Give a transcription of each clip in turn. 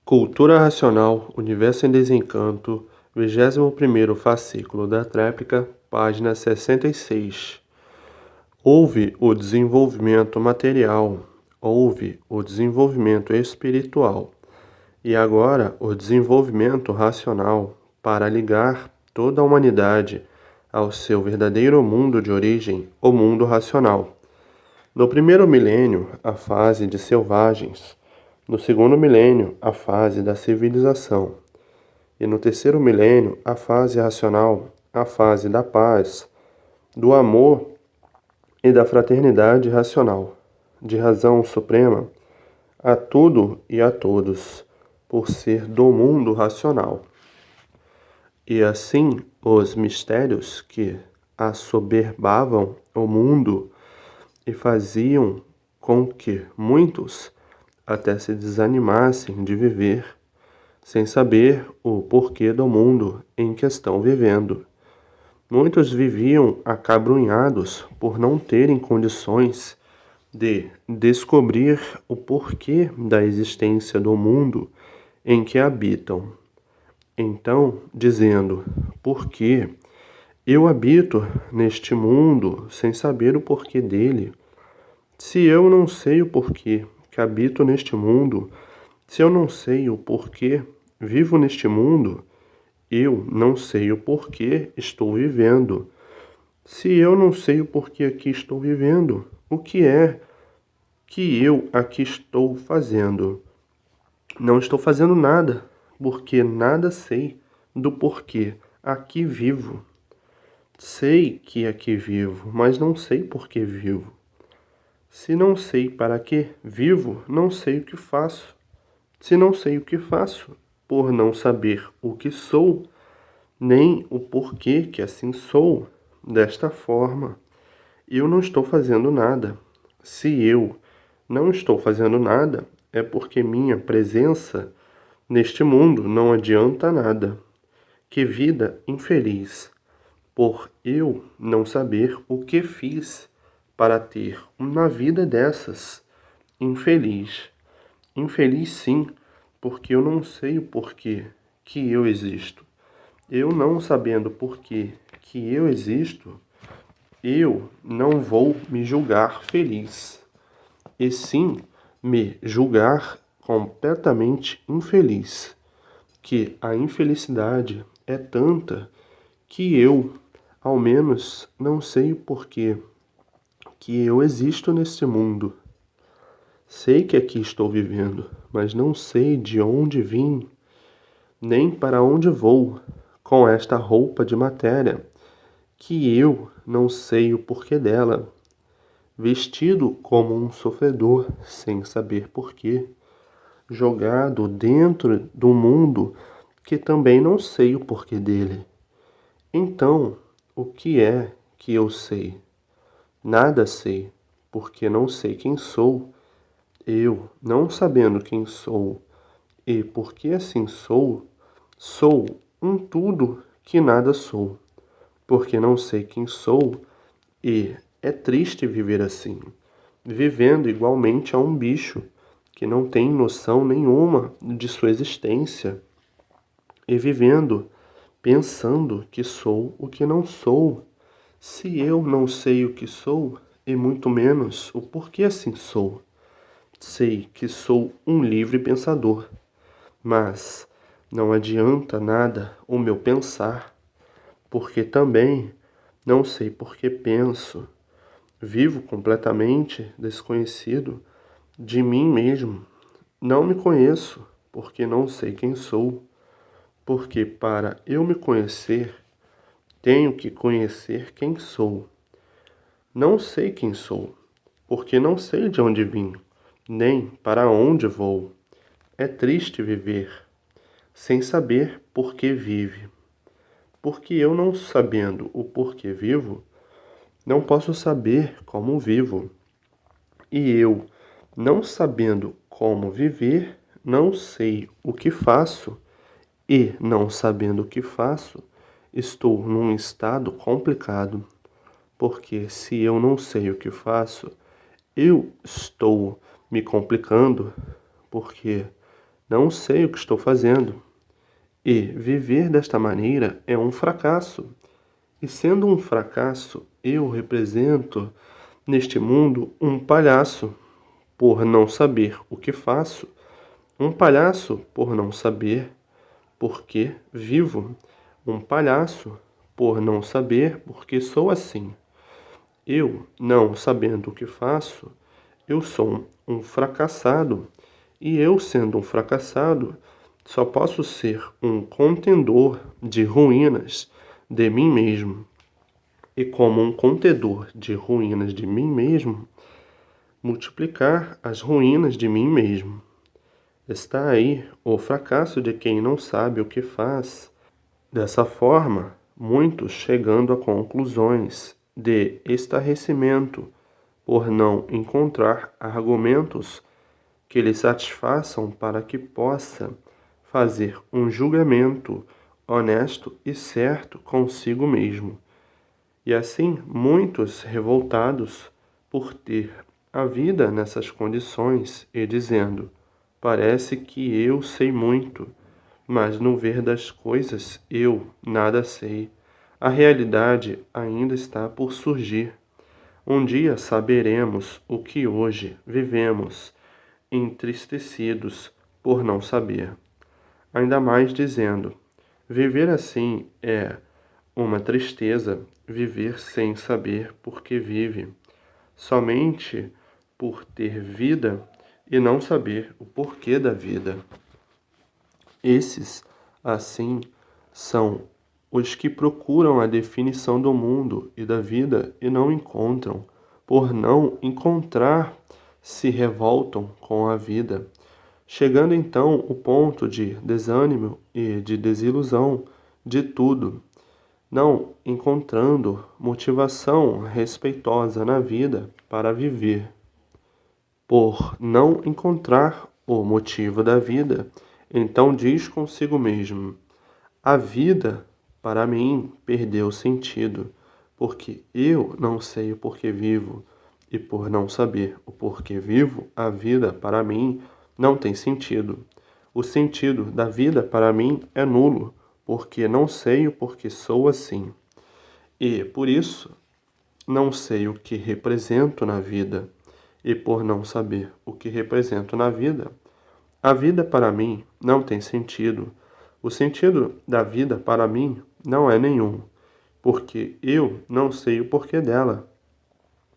Cultura Racional, Universo em Desencanto, 21º fascículo da tréplica, página 66. Houve o desenvolvimento material, houve o desenvolvimento espiritual, e agora o desenvolvimento racional para ligar toda a humanidade ao seu verdadeiro mundo de origem, o mundo racional. No primeiro milênio, a fase de selvagens. No segundo milênio, a fase da civilização. E no terceiro milênio, a fase racional, a fase da paz, do amor e da fraternidade racional, de razão suprema, a tudo e a todos, por ser do mundo racional. E assim, os mistérios que assoberbavam o mundo e faziam com que muitos até se desanimassem de viver, sem saber o porquê do mundo em que estão vivendo. Muitos viviam acabrunhados por não terem condições de descobrir o porquê da existência do mundo em que habitam. Então, dizendo, por que eu habito neste mundo sem saber o porquê dele? Se eu não sei o porquê que habito neste mundo, se eu não sei o porquê vivo neste mundo, eu não sei o porquê estou vivendo. Se eu não sei o porquê aqui estou vivendo, o que é que eu aqui estou fazendo? Não estou fazendo nada, porque nada sei do porquê aqui vivo. Sei que aqui vivo, mas não sei por que vivo. Se não sei para que vivo, não sei o que faço. Se não sei o que faço, por não saber o que sou, nem o porquê que assim sou, desta forma, eu não estou fazendo nada. Se eu não estou fazendo nada, é porque minha presença neste mundo não adianta nada. Que vida infeliz, por eu não saber o que fiz para ter uma vida dessas. Infeliz. Infeliz sim, porque eu não sei o porquê que eu existo. Eu não sabendo porquê que eu existo, eu não vou me julgar feliz, e sim me julgar completamente infeliz, que a infelicidade é tanta que eu, ao menos, não sei o porquê que eu existo neste mundo. Sei que aqui estou vivendo, mas não sei de onde vim, nem para onde vou com esta roupa de matéria, que eu não sei o porquê dela, vestido como um sofredor, sem saber porquê, jogado dentro do mundo que também não sei o porquê dele. Então, o que é que eu sei? Nada sei, porque não sei quem sou. Eu, não sabendo quem sou e por que assim sou, sou um tudo que nada sou, porque não sei quem sou, e é triste viver assim, vivendo igualmente a um bicho que não tem noção nenhuma de sua existência, e vivendo pensando que sou o que não sou. Se eu não sei o que sou, e muito menos o porquê assim sou. Sei que sou um livre pensador, mas não adianta nada o meu pensar, porque também não sei por que penso. Vivo completamente desconhecido de mim mesmo. Não me conheço, porque não sei quem sou. Porque para eu me conhecer, tenho que conhecer quem sou. Não sei quem sou, porque não sei de onde vim, nem para onde vou. É triste viver sem saber por que vive. Porque eu, não sabendo o porquê vivo, não posso saber como vivo. E eu, não sabendo como viver, não sei o que faço. E, não sabendo o que faço, estou num estado complicado. Porque se eu não sei o que faço, eu estou me complicando, porque não sei o que estou fazendo. E viver desta maneira é um fracasso. E sendo um fracasso, eu represento neste mundo um palhaço, por não saber o que faço, um palhaço por não saber por que vivo, um palhaço por não saber por que sou assim. Eu, não sabendo o que faço, eu sou um fracassado, e eu, sendo um fracassado, só posso ser um contendor de ruínas de mim mesmo. E como um contendor de ruínas de mim mesmo, multiplicar as ruínas de mim mesmo. Está aí o fracasso de quem não sabe o que faz. Dessa forma, muitos chegando a conclusões de estarrecimento por não encontrar argumentos que lhe satisfaçam para que possa fazer um julgamento honesto e certo consigo mesmo. E assim, muitos revoltados por ter a vida nessas condições e dizendo: parece que eu sei muito, mas no ver das coisas eu nada sei. A realidade ainda está por surgir. Um dia saberemos o que hoje vivemos, entristecidos por não saber. Ainda mais dizendo: viver assim é uma tristeza, viver sem saber por que vive, somente por ter vida e não saber o porquê da vida. Esses, assim, são os que procuram a definição do mundo e da vida e não encontram. Por não encontrar, se revoltam com a vida, chegando então o ponto de desânimo e de desilusão de tudo, não encontrando motivação respeitosa na vida para viver. Por não encontrar o motivo da vida, então diz consigo mesmo: a vida, para mim, perdeu sentido, porque eu não sei o porquê vivo, e por não saber o porquê vivo, a vida, para mim, não tem sentido. O sentido da vida, para mim, é nulo, porque não sei o porquê sou assim. E, por isso, não sei o que represento na vida. E por não saber o que represento na vida, a vida para mim não tem sentido. O sentido da vida para mim não é nenhum, porque eu não sei o porquê dela.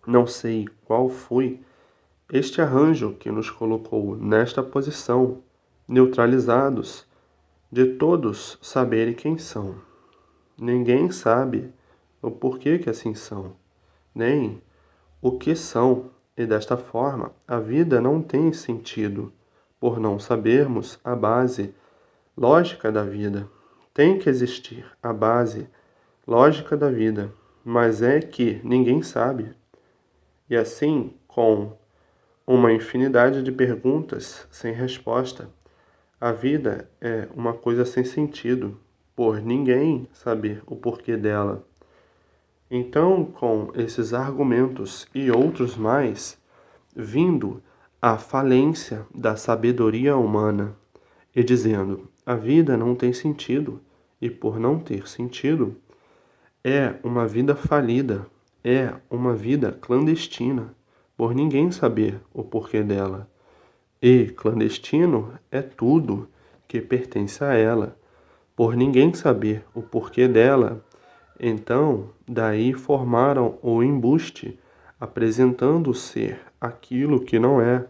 Não sei qual foi este arranjo que nos colocou nesta posição, neutralizados, de todos saberem quem são. Ninguém sabe o porquê que assim são, nem o que são, e desta forma a vida não tem sentido, por não sabermos a base lógica da vida. Tem que existir a base lógica da vida, mas é que ninguém sabe. E assim, com uma infinidade de perguntas sem resposta, a vida é uma coisa sem sentido, por ninguém saber o porquê dela. Então, com esses argumentos e outros mais, vindo à falência da sabedoria humana e dizendo: a vida não tem sentido, e por não ter sentido, é uma vida falida, é uma vida clandestina, por ninguém saber o porquê dela. E clandestino é tudo que pertence a ela, por ninguém saber o porquê dela. Então, daí formaram o embuste, apresentando ser aquilo que não é,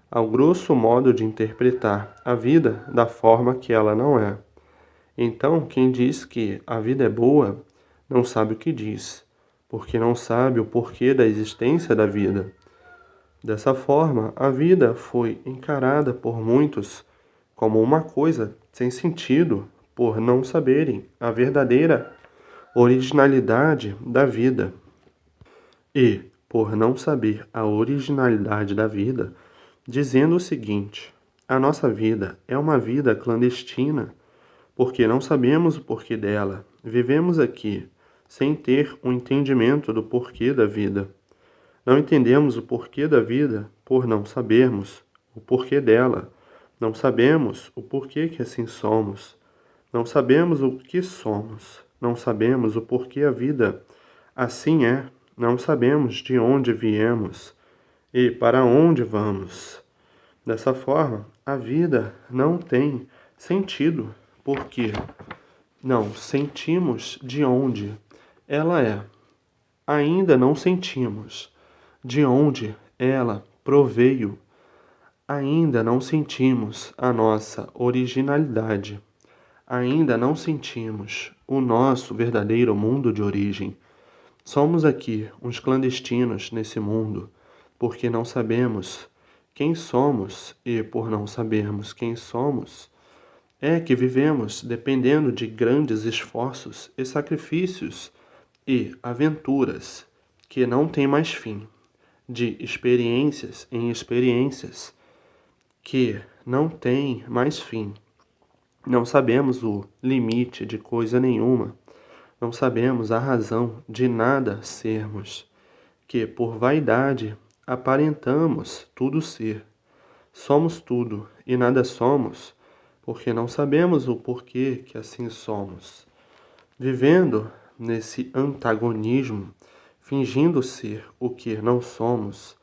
ao grosso modo de interpretar a vida da forma que ela não é. Então, quem diz que a vida é boa, não sabe o que diz, porque não sabe o porquê da existência da vida. Dessa forma, a vida foi encarada por muitos como uma coisa sem sentido, por não saberem a verdadeira originalidade da vida. E, por não saber a originalidade da vida, dizendo o seguinte: a nossa vida é uma vida clandestina, porque não sabemos o porquê dela. Vivemos aqui sem ter um entendimento do porquê da vida. Não entendemos o porquê da vida por não sabermos o porquê dela. Não sabemos o porquê que assim somos. Não sabemos o que somos. Não sabemos o porquê a vida assim é. Não sabemos de onde viemos e para onde vamos. Dessa forma, a vida não tem sentido, porque não sentimos de onde ela é. Ainda não sentimos de onde ela proveio. Ainda não sentimos a nossa originalidade. Ainda não sentimos o nosso verdadeiro mundo de origem. Somos aqui uns clandestinos nesse mundo, porque não sabemos quem somos e, por não sabermos quem somos, é que vivemos dependendo de grandes esforços e sacrifícios e aventuras que não têm mais fim, de experiências em experiências que não têm mais fim. Não sabemos o limite de coisa nenhuma, não sabemos a razão de nada sermos, que por vaidade aparentamos tudo ser. Somos tudo e nada somos, porque não sabemos o porquê que assim somos. Vivendo nesse antagonismo, fingindo ser o que não somos,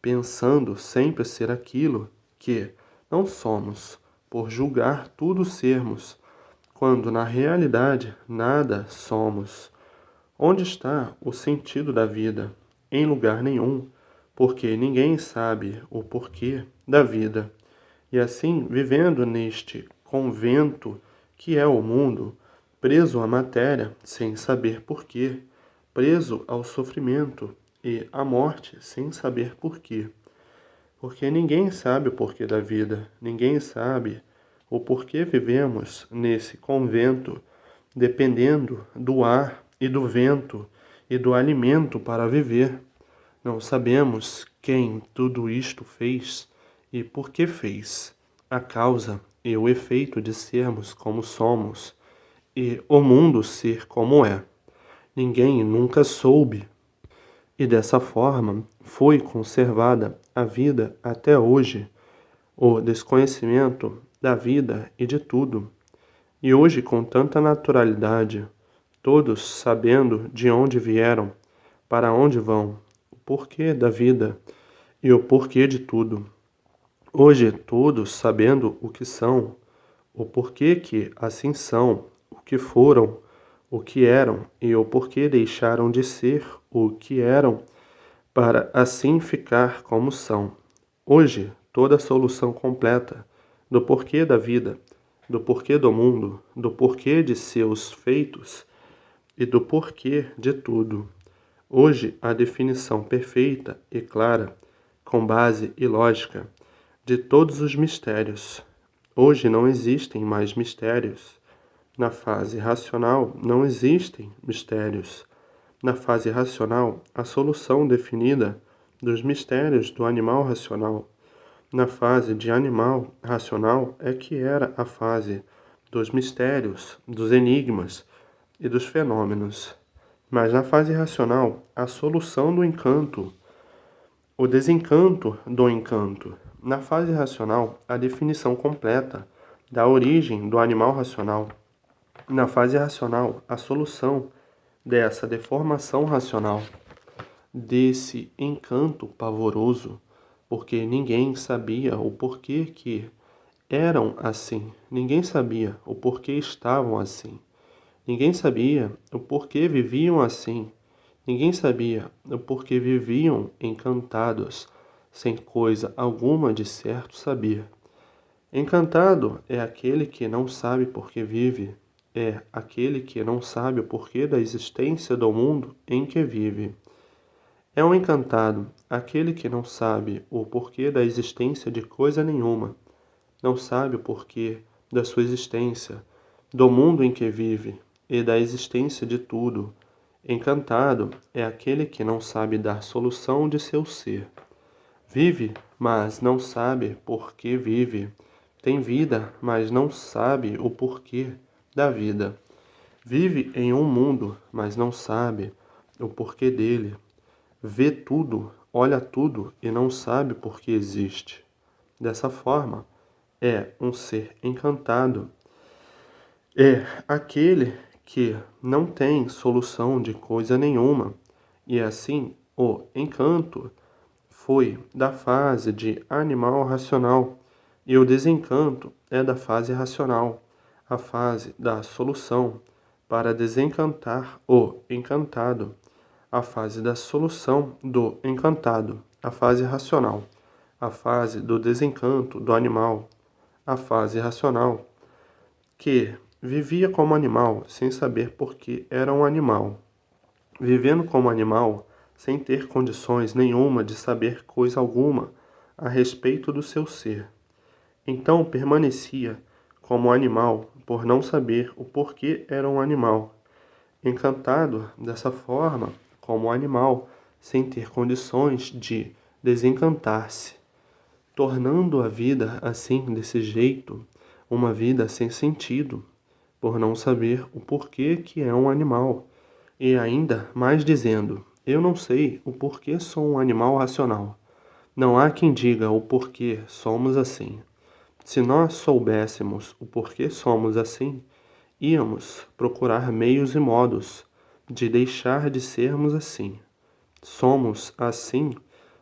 pensando sempre ser aquilo que não somos, por julgar tudo sermos, quando na realidade nada somos. Onde está o sentido da vida? Em lugar nenhum, porque ninguém sabe o porquê da vida. E assim, vivendo neste convento que é o mundo, preso à matéria sem saber porquê, preso ao sofrimento e à morte sem saber porquê. Porque ninguém sabe o porquê da vida, ninguém sabe o porquê vivemos nesse convento, dependendo do ar e do vento e do alimento para viver. Não sabemos quem tudo isto fez e por que fez, a causa e o efeito de sermos como somos e o mundo ser como é. Ninguém nunca soube. E dessa forma foi conservada a vida até hoje, o desconhecimento da vida e de tudo. E hoje, com tanta naturalidade, todos sabendo de onde vieram, para onde vão, o porquê da vida e o porquê de tudo. Hoje, todos sabendo o que são, o porquê que assim são, o que foram, o que eram e o porquê deixaram de ser o que eram, para assim ficar como são. Hoje, toda a solução completa do porquê da vida, do porquê do mundo, do porquê de seus feitos e do porquê de tudo. Hoje, a definição perfeita e clara, com base e lógica, de todos os mistérios. Hoje não existem mais mistérios. Na fase racional, não existem mistérios. Na fase racional, a solução definida dos mistérios do animal racional. Na fase de animal racional é que era a fase dos mistérios, dos enigmas e dos fenômenos. Mas na fase racional, a solução do encanto, o desencanto do encanto. Na fase racional, a definição completa da origem do animal racional. Na fase racional, a solução dessa deformação racional, desse encanto pavoroso, porque ninguém sabia o porquê que eram assim, ninguém sabia o porquê estavam assim, ninguém sabia o porquê viviam assim, ninguém sabia o porquê viviam encantados, sem coisa alguma de certo saber. Encantado é aquele que não sabe por que vive, é aquele que não sabe o porquê da existência do mundo em que vive. É um encantado aquele que não sabe o porquê da existência de coisa nenhuma, não sabe o porquê da sua existência, do mundo em que vive e da existência de tudo. Encantado é aquele que não sabe dar solução de seu ser. Vive, mas não sabe por que vive. Tem vida, mas não sabe o porquê da vida. Vive em um mundo, mas não sabe o porquê dele. Vê tudo, olha tudo e não sabe por que existe. Dessa forma, é um ser encantado, é aquele que não tem solução de coisa nenhuma, e assim o encanto foi da fase de animal racional e o desencanto é da fase racional, a fase da solução para desencantar o encantado, a fase da solução do encantado, a fase racional, a fase do desencanto do animal, a fase racional, que vivia como animal sem saber por que era um animal, vivendo como animal sem ter condições nenhuma de saber coisa alguma a respeito do seu ser. Então permanecia como animal por não saber o porquê era um animal, encantado dessa forma como animal sem ter condições de desencantar-se, tornando a vida assim desse jeito, uma vida sem sentido, por não saber o porquê que é um animal, e ainda mais dizendo: eu não sei o porquê sou um animal racional. Não há quem diga o porquê somos assim. Se nós soubéssemos o porquê somos assim, íamos procurar meios e modos de deixar de sermos assim. Somos assim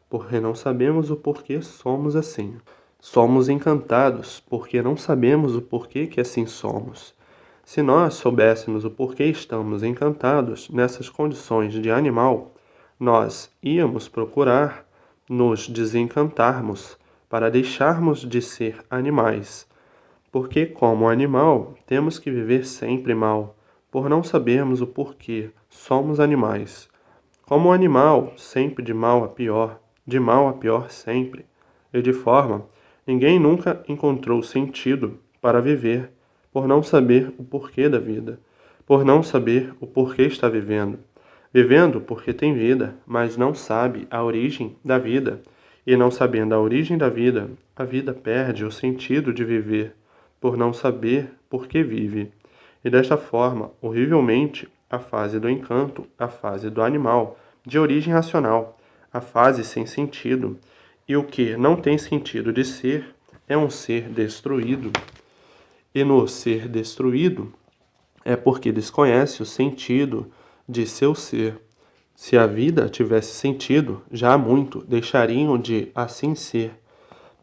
porque não sabemos o porquê somos assim. Somos encantados porque não sabemos o porquê que assim somos. Se nós soubéssemos o porquê estamos encantados nessas condições de animal, nós íamos procurar nos desencantarmos para deixarmos de ser animais. Porque, como animal, temos que viver sempre mal, por não sabermos o porquê somos animais. Como animal, sempre de mal a pior sempre, e de forma, ninguém nunca encontrou sentido para viver, por não saber o porquê da vida, por não saber o porquê está vivendo. Vivendo porque tem vida, mas não sabe a origem da vida, e não sabendo a origem da vida, a vida perde o sentido de viver, por não saber por que vive. E desta forma, horrivelmente, a fase do encanto, a fase do animal, de origem racional, a fase sem sentido, e o que não tem sentido de ser é um ser destruído. E no ser destruído é porque desconhece o sentido de seu ser. Se a vida tivesse sentido, já há muito deixariam de assim ser.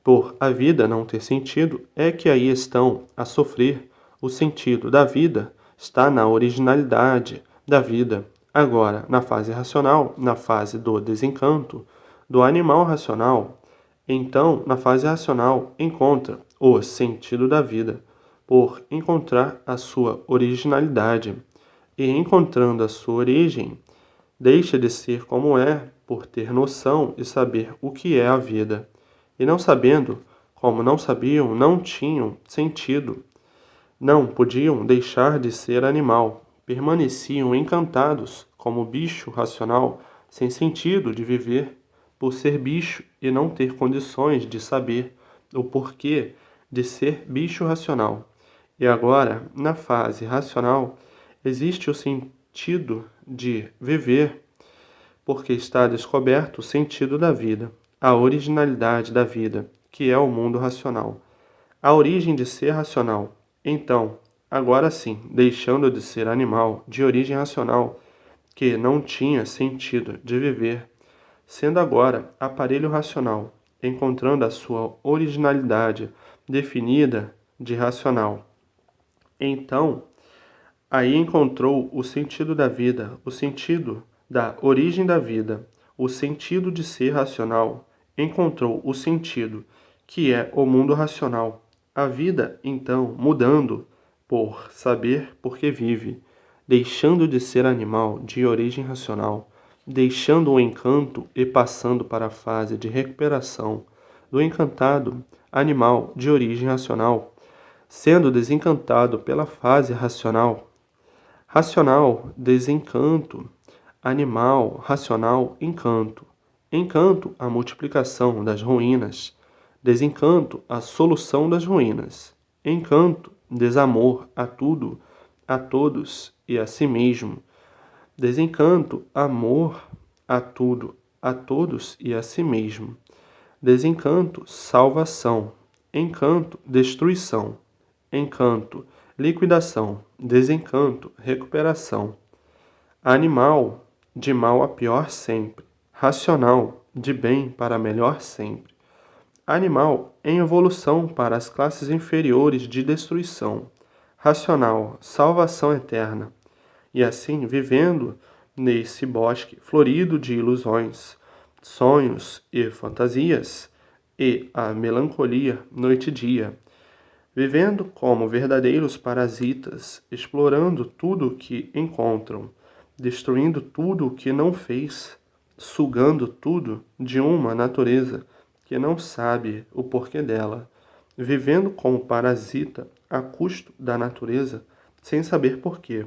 Por a vida não ter sentido, é que aí estão a sofrer. O sentido da vida está na originalidade da vida. Agora, na fase racional, na fase do desencanto, do animal racional, então, na fase racional, encontra o sentido da vida, por encontrar a sua originalidade. E encontrando a sua origem, deixa de ser como é, por ter noção e saber o que é a vida. E não sabendo, como não sabiam, não tinham sentido. Não podiam deixar de ser animal. Permaneciam encantados, como bicho racional, sem sentido de viver, por ser bicho e não ter condições de saber o porquê de ser bicho racional. E agora, na fase racional, existe o sentido de viver, porque está descoberto o sentido da vida, a originalidade da vida, que é o mundo racional, a origem de ser racional. Então, agora sim, deixando de ser animal de origem racional, que não tinha sentido de viver, sendo agora aparelho racional, encontrando a sua originalidade definida de racional. Então, aí encontrou o sentido da vida, o sentido da origem da vida, o sentido de ser racional. Encontrou o sentido, que é o mundo racional. A vida, então, mudando por saber por que vive, deixando de ser animal de origem racional, deixando o encanto e passando para a fase de recuperação do encantado animal de origem racional, sendo desencantado pela fase racional. Racional, desencanto. Animal, racional, encanto. Encanto, a multiplicação das ruínas. Desencanto, a solução das ruínas. Encanto, desamor a tudo, a todos e a si mesmo. Desencanto, amor a tudo, a todos e a si mesmo. Desencanto, salvação. encanto, destruição, encanto, liquidação, desencanto, recuperação. Animal, de mal a pior sempre. Racional, de bem para melhor sempre. Animal, em evolução para as classes inferiores de destruição. Racional, salvação eterna. E assim, vivendo nesse bosque florido de ilusões, sonhos e fantasias, e a melancolia noite e dia, vivendo como verdadeiros parasitas, explorando tudo o que encontram, destruindo tudo o que não fez, sugando tudo de uma natureza que não sabe o porquê dela, vivendo como parasita a custo da natureza, sem saber porquê,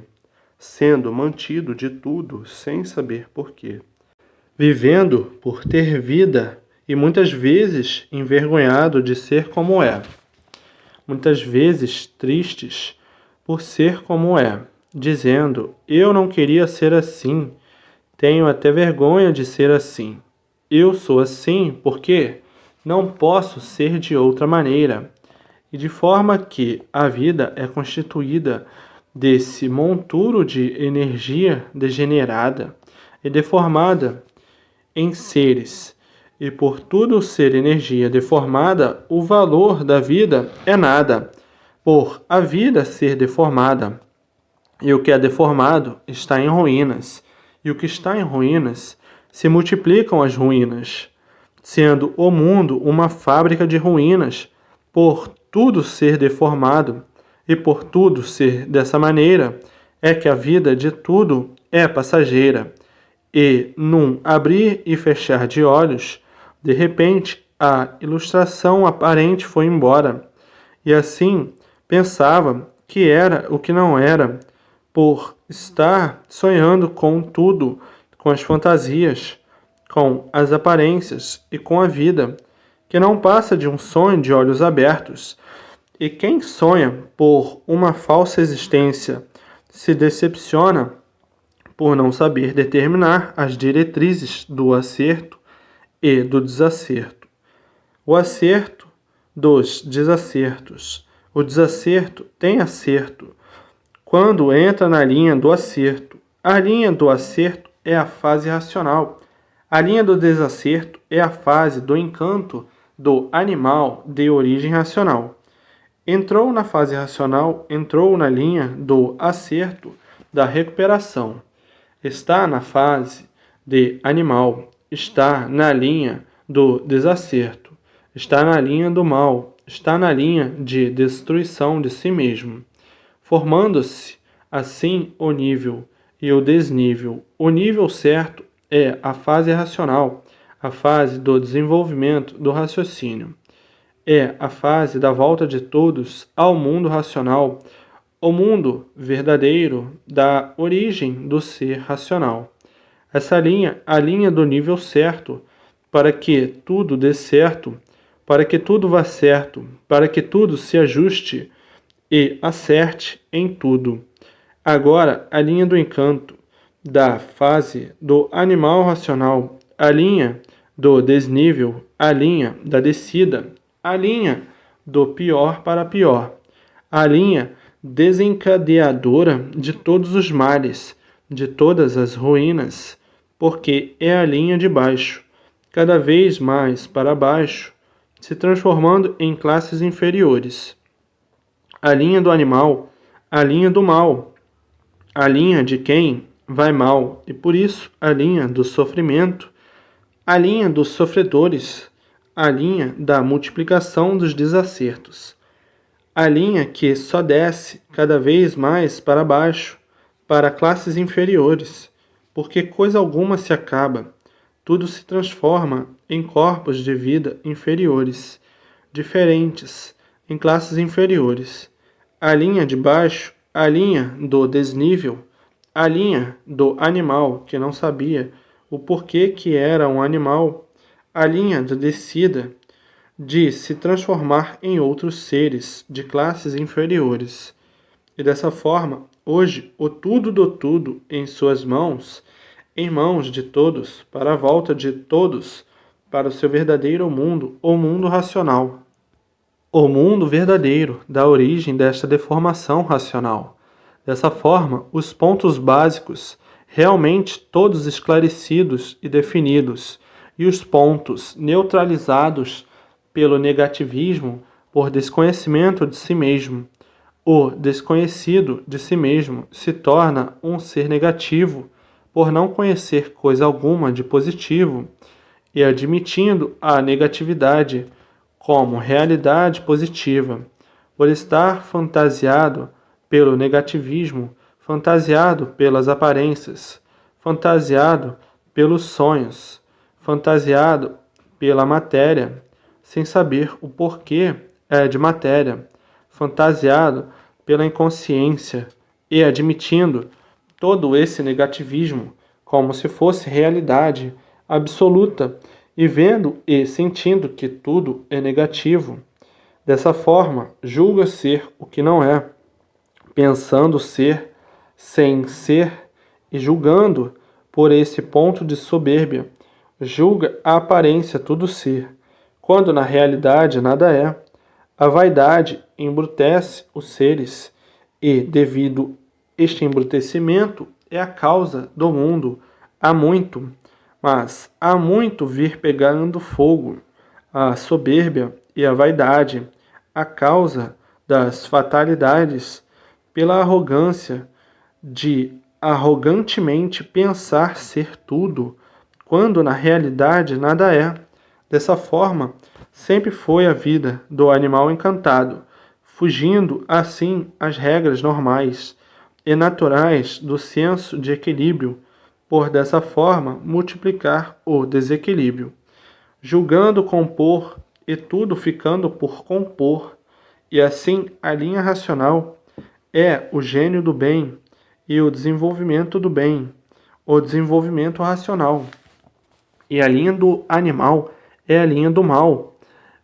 sendo mantido de tudo sem saber porquê, vivendo por ter vida e muitas vezes envergonhado de ser como é, muitas vezes tristes por ser como é, dizendo: eu não queria ser assim, tenho até vergonha de ser assim. Eu sou assim porque não posso ser de outra maneira. E de forma que a vida é constituída desse monturo de energia degenerada e deformada em seres. E por tudo ser energia deformada, o valor da vida é nada, por a vida ser deformada. E o que é deformado está em ruínas, e o que está em ruínas se multiplicam as ruínas, sendo o mundo uma fábrica de ruínas, por tudo ser deformado, e por tudo ser dessa maneira, é que a vida de tudo é passageira, e, num abrir e fechar de olhos, de repente a ilustração aparente foi embora, e assim pensava que era o que não era, por estar sonhando com tudo, com as fantasias, com as aparências e com a vida, que não passa de um sonho de olhos abertos. E quem sonha por uma falsa existência se decepciona por não saber determinar as diretrizes do acerto e do desacerto. O acerto dos desacertos. O desacerto tem acerto quando entra na linha do acerto. A linha do acerto é a fase racional. A linha do desacerto é a fase do encanto do animal de origem racional. Entrou na fase racional, entrou na linha do acerto da recuperação. Está na fase de animal, está na linha do desacerto, está na linha do mal, está na linha de destruição de si mesmo, formando-se assim o nível e o desnível. O nível certo é a fase racional, a fase do desenvolvimento do raciocínio. É a fase da volta de todos ao mundo racional, o mundo verdadeiro da origem do ser racional. Essa linha, a linha do nível certo, para que tudo dê certo, para que tudo vá certo, para que tudo se ajuste e acerte em tudo. Agora, a linha do encanto, da fase do animal racional, a linha do desnível, a linha da descida, a linha do pior para pior, a linha desencadeadora de todos os males, de todas as ruínas, porque é a linha de baixo, cada vez mais para baixo, se transformando em classes inferiores. A linha do animal, a linha do mal, a linha de quem vai mal, e por isso a linha do sofrimento, a linha dos sofredores, a linha da multiplicação dos desacertos, a linha que só desce cada vez mais para baixo, para classes inferiores, porque coisa alguma se acaba, tudo se transforma em corpos de vida inferiores, diferentes, em classes inferiores. A linha de baixo, a linha do desnível, a linha do animal que não sabia o porquê que era um animal, a linha da descida, de se transformar em outros seres de classes inferiores. E dessa forma, hoje, o tudo do tudo em suas mãos, em mãos de todos, para a volta de todos, para o seu verdadeiro mundo, o mundo racional. o mundo verdadeiro da origem desta deformação racional. Dessa forma, os pontos básicos realmente todos esclarecidos e definidos, e os pontos neutralizados pelo negativismo por desconhecimento de si mesmo. O desconhecido de si mesmo se torna um ser negativo por não conhecer coisa alguma de positivo e admitindo a negatividade como realidade positiva, por estar fantasiado pelo negativismo, fantasiado pelas aparências, fantasiado pelos sonhos, fantasiado pela matéria, sem saber o porquê é de matéria, fantasiado pela inconsciência e admitindo todo esse negativismo como se fosse realidade absoluta e vendo e sentindo que tudo é negativo. Dessa forma, julga ser o que não é, pensando ser sem ser e julgando por esse ponto de soberbia, julga a aparência tudo ser, quando na realidade nada é. A vaidade embrutece os seres e, devido este embrutecimento, é a causa do mundo. Há muito, mas há muito vir pegando fogo, a soberbia e a vaidade, a causa das fatalidades, pela arrogância de arrogantemente pensar ser tudo, quando na realidade nada é. Dessa forma, sempre foi a vida do animal encantado, fugindo assim às regras normais e naturais do senso de equilíbrio, por dessa forma multiplicar o desequilíbrio, julgando compor e tudo ficando por compor, e assim a linha racional é o gênio do bem e o desenvolvimento do bem, o desenvolvimento racional, e a linha do animal é a linha do mal,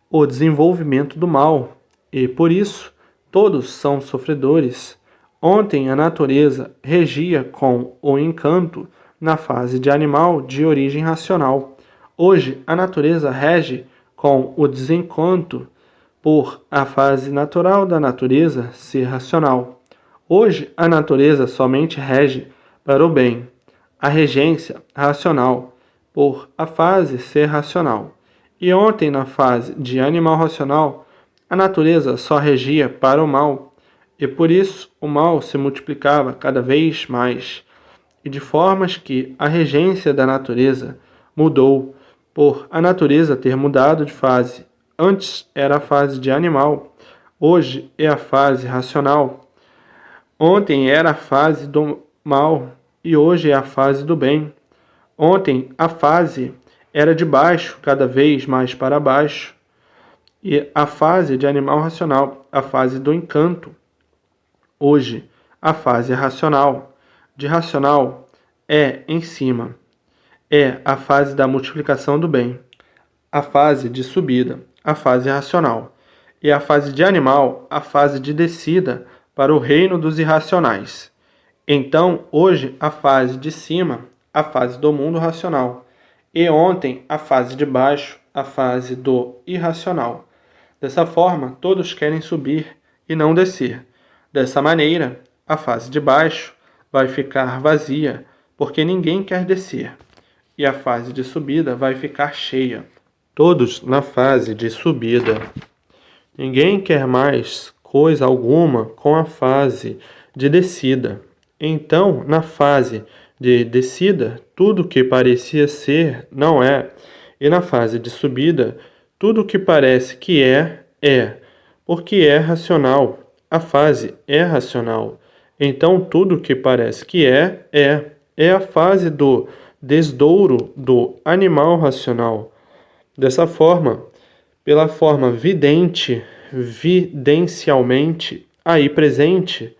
o desenvolvimento do mal, e por isso todos são sofredores. Ontem a natureza regia com o encanto na fase de animal de origem racional. Hoje a natureza rege com o desencanto por a fase natural da natureza ser racional. Hoje a natureza somente rege para o bem, a regência racional por a fase ser racional. E ontem, na fase de animal racional, a natureza só regia para o mal, e por isso o mal se multiplicava cada vez mais, e de formas que a regência da natureza mudou, por a natureza ter mudado de fase. Antes era a fase de animal, hoje é a fase racional. Ontem era a fase do mal e hoje é a fase do bem. Ontem a fase era de baixo, cada vez mais para baixo, e a fase de animal racional, a fase do encanto. Hoje, a fase racional, de racional, é em cima, é a fase da multiplicação do bem, a fase de subida, a fase racional, e a fase de animal, a fase de descida para o reino dos irracionais. Então, hoje, a fase de cima, a fase do mundo racional, e ontem a fase de baixo, a fase do irracional. Dessa forma, todos querem subir e não descer. Dessa maneira, a fase de baixo vai ficar vazia, porque ninguém quer descer, e a fase de subida vai ficar cheia. Todos na fase de subida. Ninguém quer mais coisa alguma com a fase de descida. Então, na fase de descida, tudo que parecia ser não é, e na fase de subida, tudo que parece que é, porque é racional. A fase é racional. Então, tudo que parece que é a fase do desdouro do animal racional. Dessa forma, pela forma vidente, videncialmente, aí presente,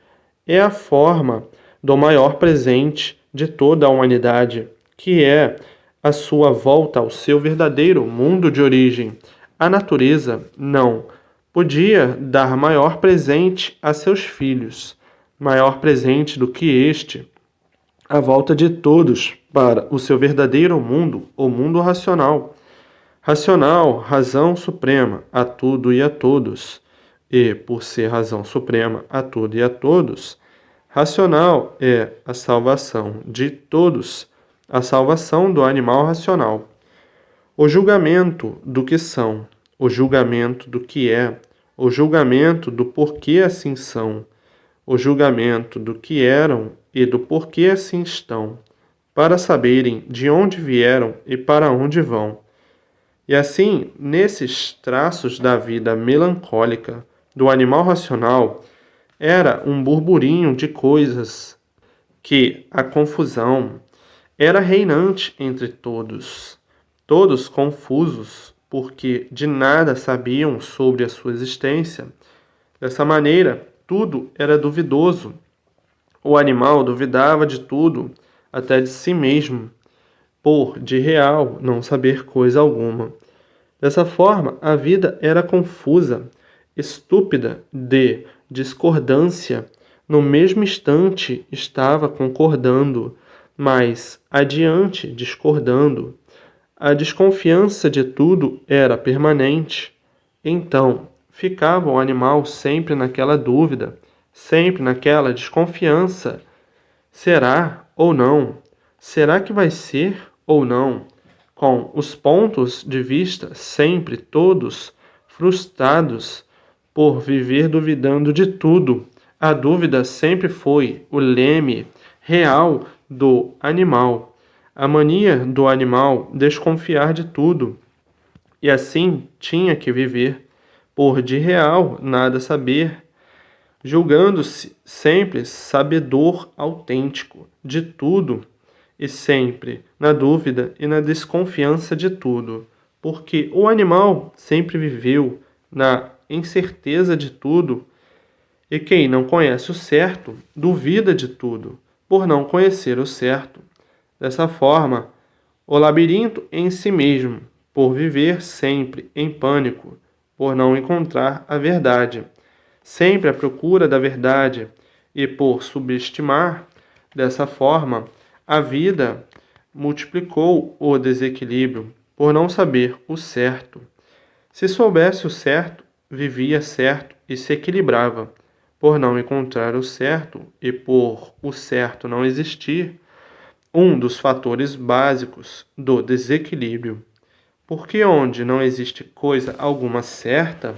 é a forma do maior presente de toda a humanidade, que é a sua volta ao seu verdadeiro mundo de origem. A natureza não podia dar maior presente a seus filhos, maior presente do que este, a volta de todos para o seu verdadeiro mundo, o mundo racional. Racional, razão suprema a tudo e a todos. E, por ser razão suprema a tudo e a todos, racional é a salvação de todos, a salvação do animal racional. O julgamento do que são, o julgamento do que é, o julgamento do porquê assim são, o julgamento do que eram e do porquê assim estão, para saberem de onde vieram e para onde vão. E assim, nesses traços da vida melancólica do animal racional, era um burburinho de coisas que a confusão era reinante entre todos, todos confusos, porque de nada sabiam sobre a sua existência. Dessa maneira, tudo era duvidoso. O animal duvidava de tudo, até de si mesmo, por de real não saber coisa alguma. Dessa forma, a vida era confusa, estúpida de discordância. No mesmo instante estava concordando, mas adiante discordando. A desconfiança de tudo era permanente. Então, ficava o animal sempre naquela dúvida, sempre naquela desconfiança. Será ou não? Será que vai ser ou não? Com os pontos de vista sempre todos frustrados por viver duvidando de tudo. A dúvida sempre foi o leme real do animal, a mania do animal desconfiar de tudo. E assim tinha que viver, por de real nada saber, julgando-se sempre sabedor autêntico de tudo e sempre na dúvida e na desconfiança de tudo, porque o animal sempre viveu na incerteza de tudo, e quem não conhece o certo duvida de tudo, por não conhecer o certo. Dessa forma, o labirinto em si mesmo, por viver sempre em pânico, por não encontrar a verdade, sempre à procura da verdade, e por subestimar, dessa forma, a vida, multiplicou o desequilíbrio, por não saber o certo. Se soubesse o certo, vivia certo e se equilibrava. Por não encontrar o certo e por o certo não existir, um dos fatores básicos do desequilíbrio. Porque onde não existe coisa alguma certa,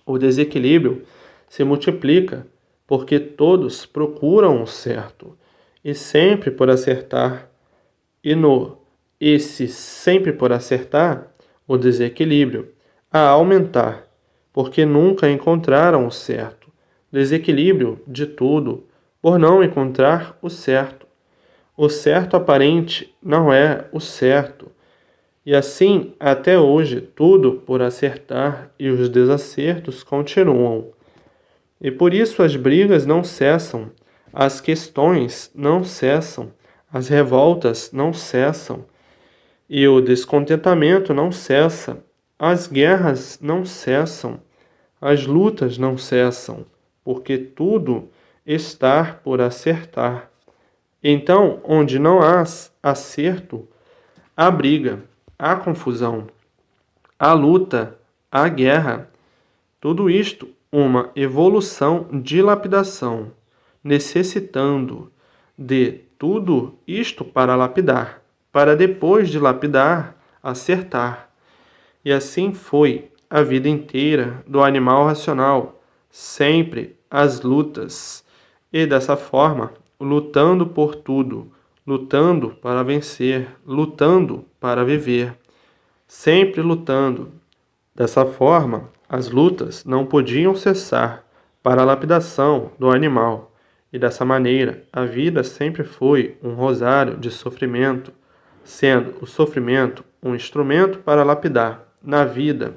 o desequilíbrio se multiplica, porque todos procuram o certo, e sempre por acertar, esse sempre por acertar, o desequilíbrio a aumentar, porque nunca encontraram o certo. Desequilíbrio de tudo, por não encontrar o certo. O certo aparente não é o certo. E assim, até hoje, tudo por acertar e os desacertos continuam. E por isso as brigas não cessam, as questões não cessam, as revoltas não cessam, e o descontentamento não cessa, as guerras não cessam, as lutas não cessam, porque tudo está por acertar. Então, onde não há acerto, há briga, há confusão, há luta, há guerra. Tudo isto uma evolução de lapidação, necessitando de tudo isto para lapidar, para depois de lapidar, acertar. E assim foi a vida inteira do animal racional, sempre as lutas, e dessa forma, lutando por tudo, lutando para vencer, lutando para viver, sempre lutando. Dessa forma, as lutas não podiam cessar para a lapidação do animal, e dessa maneira a vida sempre foi um rosário de sofrimento, sendo o sofrimento um instrumento para lapidar na vida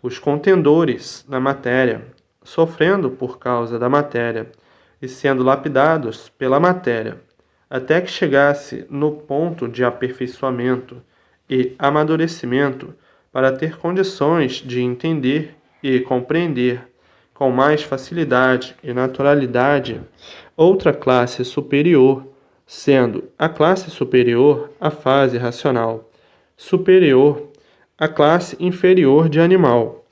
os contendores na matéria, sofrendo por causa da matéria e sendo lapidados pela matéria, até que chegasse no ponto de aperfeiçoamento e amadurecimento para ter condições de entender e compreender com mais facilidade e naturalidade outra classe superior, sendo a classe superior a fase racional, superior a classe inferior de animal.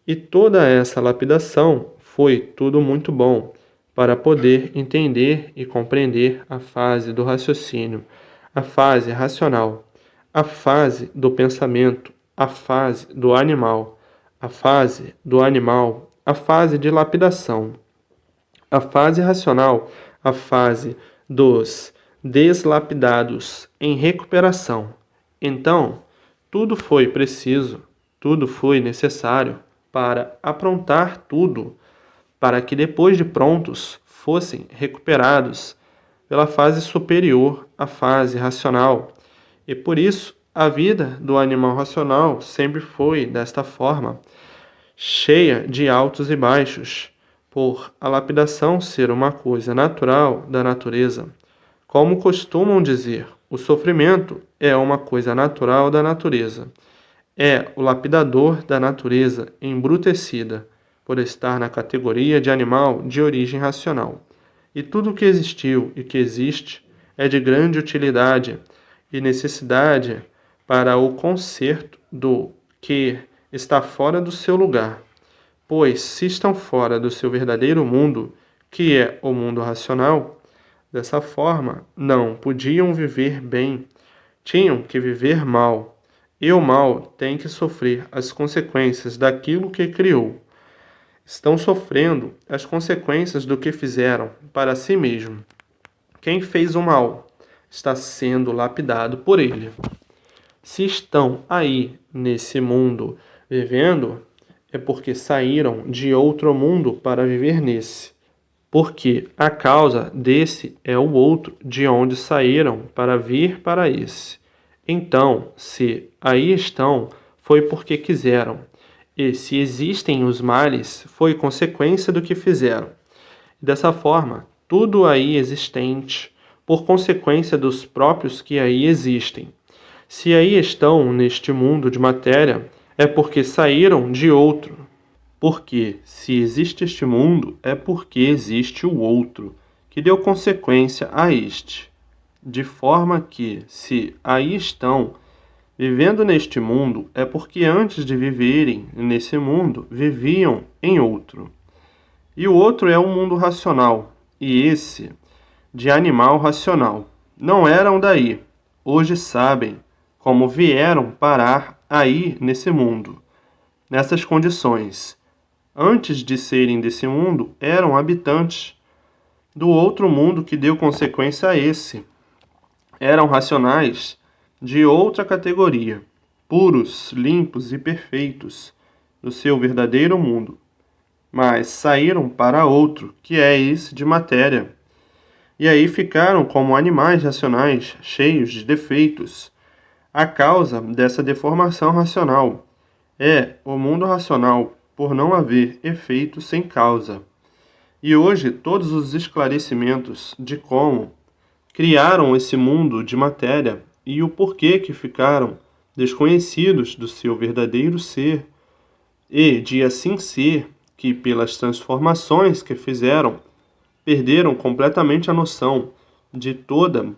E toda essa lapidação foi tudo muito bom para poder entender e compreender a fase do raciocínio, a fase racional, a fase do pensamento, a fase do animal, a fase do animal, a fase de lapidação, a fase racional, a fase dos deslapidados em recuperação. Então, tudo foi preciso, tudo foi necessário para aprontar tudo, para que depois de prontos fossem recuperados pela fase superior à fase racional. E por isso, a vida do animal racional sempre foi desta forma, cheia de altos e baixos, por a lapidação ser uma coisa natural da natureza. Como costumam dizer, o sofrimento é uma coisa natural da natureza. É o lapidador da natureza embrutecida, por estar na categoria de animal de origem racional. E tudo que existiu e que existe é de grande utilidade e necessidade para o conserto do que está fora do seu lugar. Pois, se estão fora do seu verdadeiro mundo, que é o mundo racional, dessa forma não podiam viver bem, tinham que viver mal. E o mal tem que sofrer as consequências daquilo que criou. Estão sofrendo as consequências do que fizeram para si mesmo. Quem fez o mal está sendo lapidado por ele. Se estão aí nesse mundo vivendo, é porque saíram de outro mundo para viver nesse. Porque a causa desse é o outro de onde saíram para vir para esse. Então, se aí estão, foi porque quiseram. E se existem os males, foi consequência do que fizeram. Dessa forma, tudo aí existente, por consequência dos próprios que aí existem. Se aí estão neste mundo de matéria, é porque saíram de outro. Porque, se existe este mundo, é porque existe o outro, que deu consequência a este. De forma que, se aí estão, vivendo neste mundo, é porque antes de viverem nesse mundo, viviam em outro. E o outro é um mundo racional, e esse, de animal racional. Não eram daí, hoje sabem como vieram parar aí nesse mundo, nessas condições. Antes de serem desse mundo, eram habitantes do outro mundo que deu consequência a esse. Eram racionais de outra categoria, puros, limpos e perfeitos, do seu verdadeiro mundo. Mas saíram para outro, que é esse de matéria. E aí ficaram como animais racionais, cheios de defeitos. A causa dessa deformação racional é o mundo racional, por não haver efeito sem causa. E hoje todos os esclarecimentos de como criaram esse mundo de matéria e o porquê que ficaram desconhecidos do seu verdadeiro ser, e de assim ser que, pelas transformações que fizeram, perderam completamente a noção de toda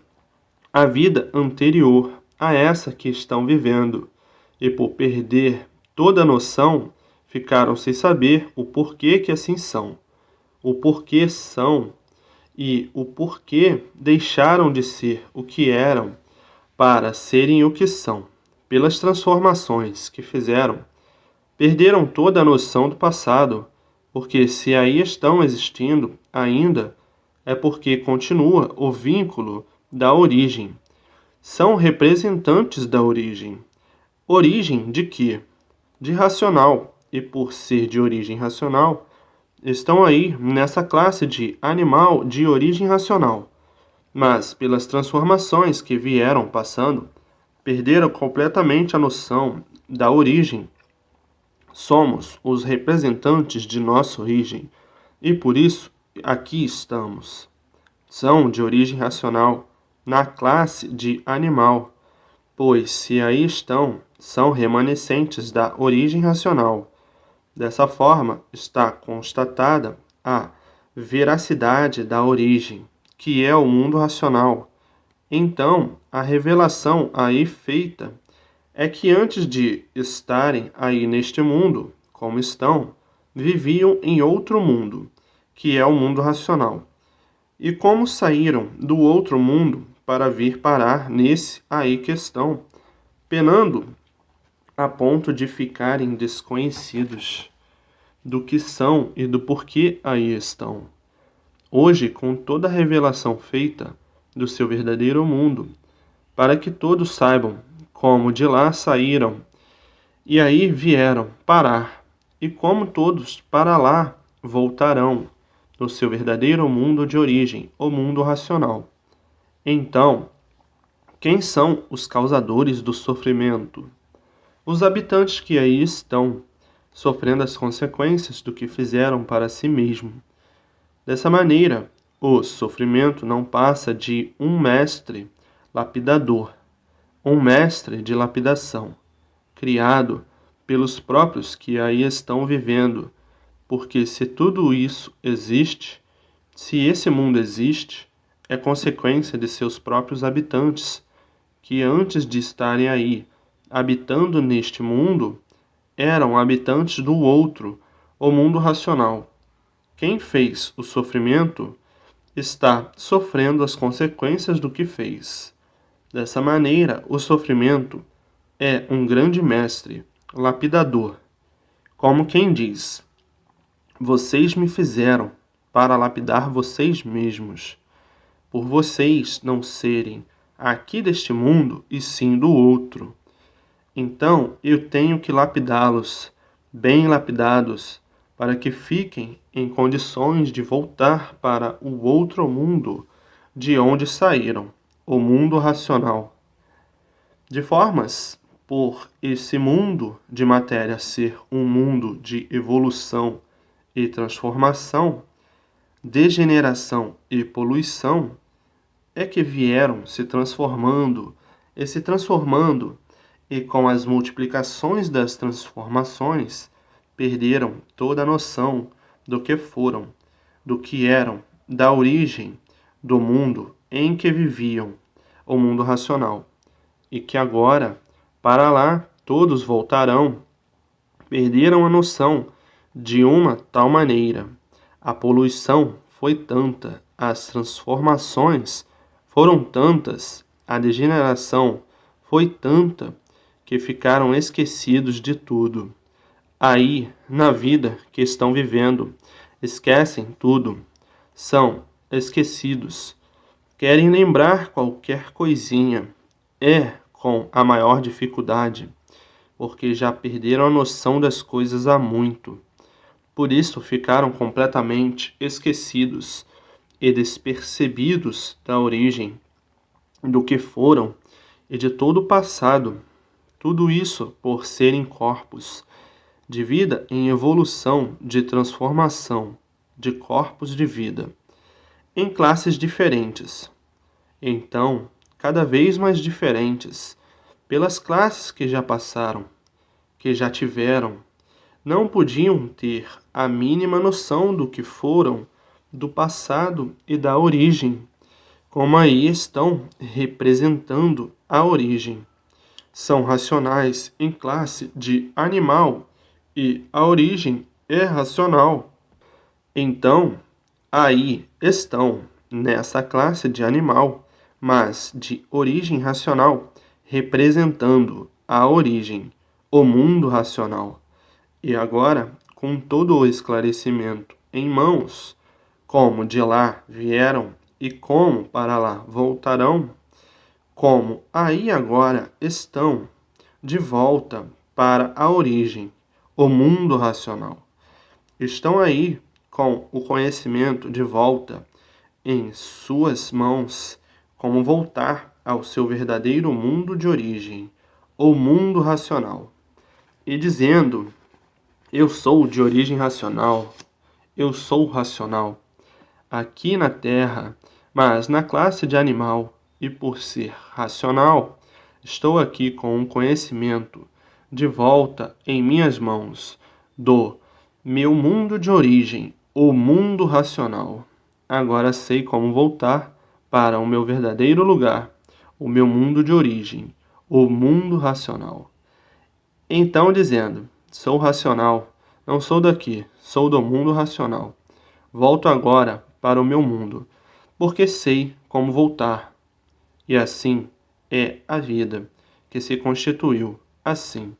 a vida anterior a essa que estão vivendo, e por perder toda a noção, ficaram sem saber o porquê que assim são, o porquê são e o porquê deixaram de ser o que eram para serem o que são. Pelas transformações que fizeram, perderam toda a noção do passado, porque se aí estão existindo ainda, é porque continua o vínculo da origem. São representantes da origem. Origem de quê? De racional. E por ser de origem racional, estão aí nessa classe de animal de origem racional. Mas, pelas transformações que vieram passando, perderam completamente a noção da origem. Somos os representantes de nossa origem, e por isso aqui estamos. São de origem racional, na classe de animal, pois se aí estão, são remanescentes da origem racional. Dessa forma, está constatada a veracidade da origem, que é o mundo racional. Então, a revelação aí feita é que antes de estarem aí neste mundo, como estão, viviam em outro mundo, que é o mundo racional. E como saíram do outro mundo para vir parar nesse aí que estão, penando a ponto de ficarem desconhecidos do que são e do porquê aí estão. Hoje, com toda a revelação feita do seu verdadeiro mundo, para que todos saibam como de lá saíram e aí vieram parar, e como todos para lá voltarão no seu verdadeiro mundo de origem, o mundo racional. Então, quem são os causadores do sofrimento? Os habitantes que aí estão, sofrendo as consequências do que fizeram para si mesmo. Dessa maneira, o sofrimento não passa de um mestre lapidador, um mestre de lapidação, criado pelos próprios que aí estão vivendo, porque se tudo isso existe, se esse mundo existe, é consequência de seus próprios habitantes, que antes de estarem aí, habitando neste mundo, eram habitantes do outro, o mundo racional. Quem fez o sofrimento está sofrendo as consequências do que fez. Dessa maneira, o sofrimento é um grande mestre, lapidador, como quem diz: vocês me fizeram para lapidar vocês mesmos, por vocês não serem aqui deste mundo e sim do outro. Então eu tenho que lapidá-los, bem lapidados, para que fiquem em condições de voltar para o outro mundo de onde saíram, o mundo racional. De formas, por esse mundo de matéria ser um mundo de evolução e transformação, degeneração e poluição, é que vieram se transformando, e com as multiplicações das transformações, perderam toda a noção do que foram, do que eram, da origem do mundo em que viviam, o mundo racional, e que agora, para lá, todos voltarão, perderam a noção de uma tal maneira. A poluição foi tanta, as transformações foram tantas, a degeneração foi tanta, que ficaram esquecidos de tudo. Aí, na vida que estão vivendo, esquecem tudo, são esquecidos. Querem lembrar qualquer coisinha, é com a maior dificuldade, porque já perderam a noção das coisas há muito. Por isso ficaram completamente esquecidos e despercebidos da origem, do que foram e de todo o passado. Tudo isso por serem corpos de vida em evolução, de transformação, de corpos de vida, em classes diferentes. Então, cada vez mais diferentes, pelas classes que já passaram, que já tiveram, não podiam ter a mínima noção do que foram, do passado e da origem, como aí estão representando a origem. São racionais em classe de animal e a origem é racional. Então, aí estão nessa classe de animal, mas de origem racional, representando a origem, o mundo racional. E agora, com todo o esclarecimento em mãos, como de lá vieram e como para lá voltarão, como aí agora estão de volta para a origem, o mundo racional. Estão aí com o conhecimento de volta em suas mãos, como voltar ao seu verdadeiro mundo de origem, o mundo racional. E dizendo: eu sou de origem racional, eu sou racional, aqui na Terra, mas na classe de animal, e por ser racional, estou aqui com um conhecimento de volta em minhas mãos do meu mundo de origem, o mundo racional. Agora sei como voltar para o meu verdadeiro lugar, o meu mundo de origem, o mundo racional. Então, dizendo, sou racional, não sou daqui, sou do mundo racional. Volto agora para o meu mundo, porque sei como voltar. E assim é a vida, que se constituiu assim,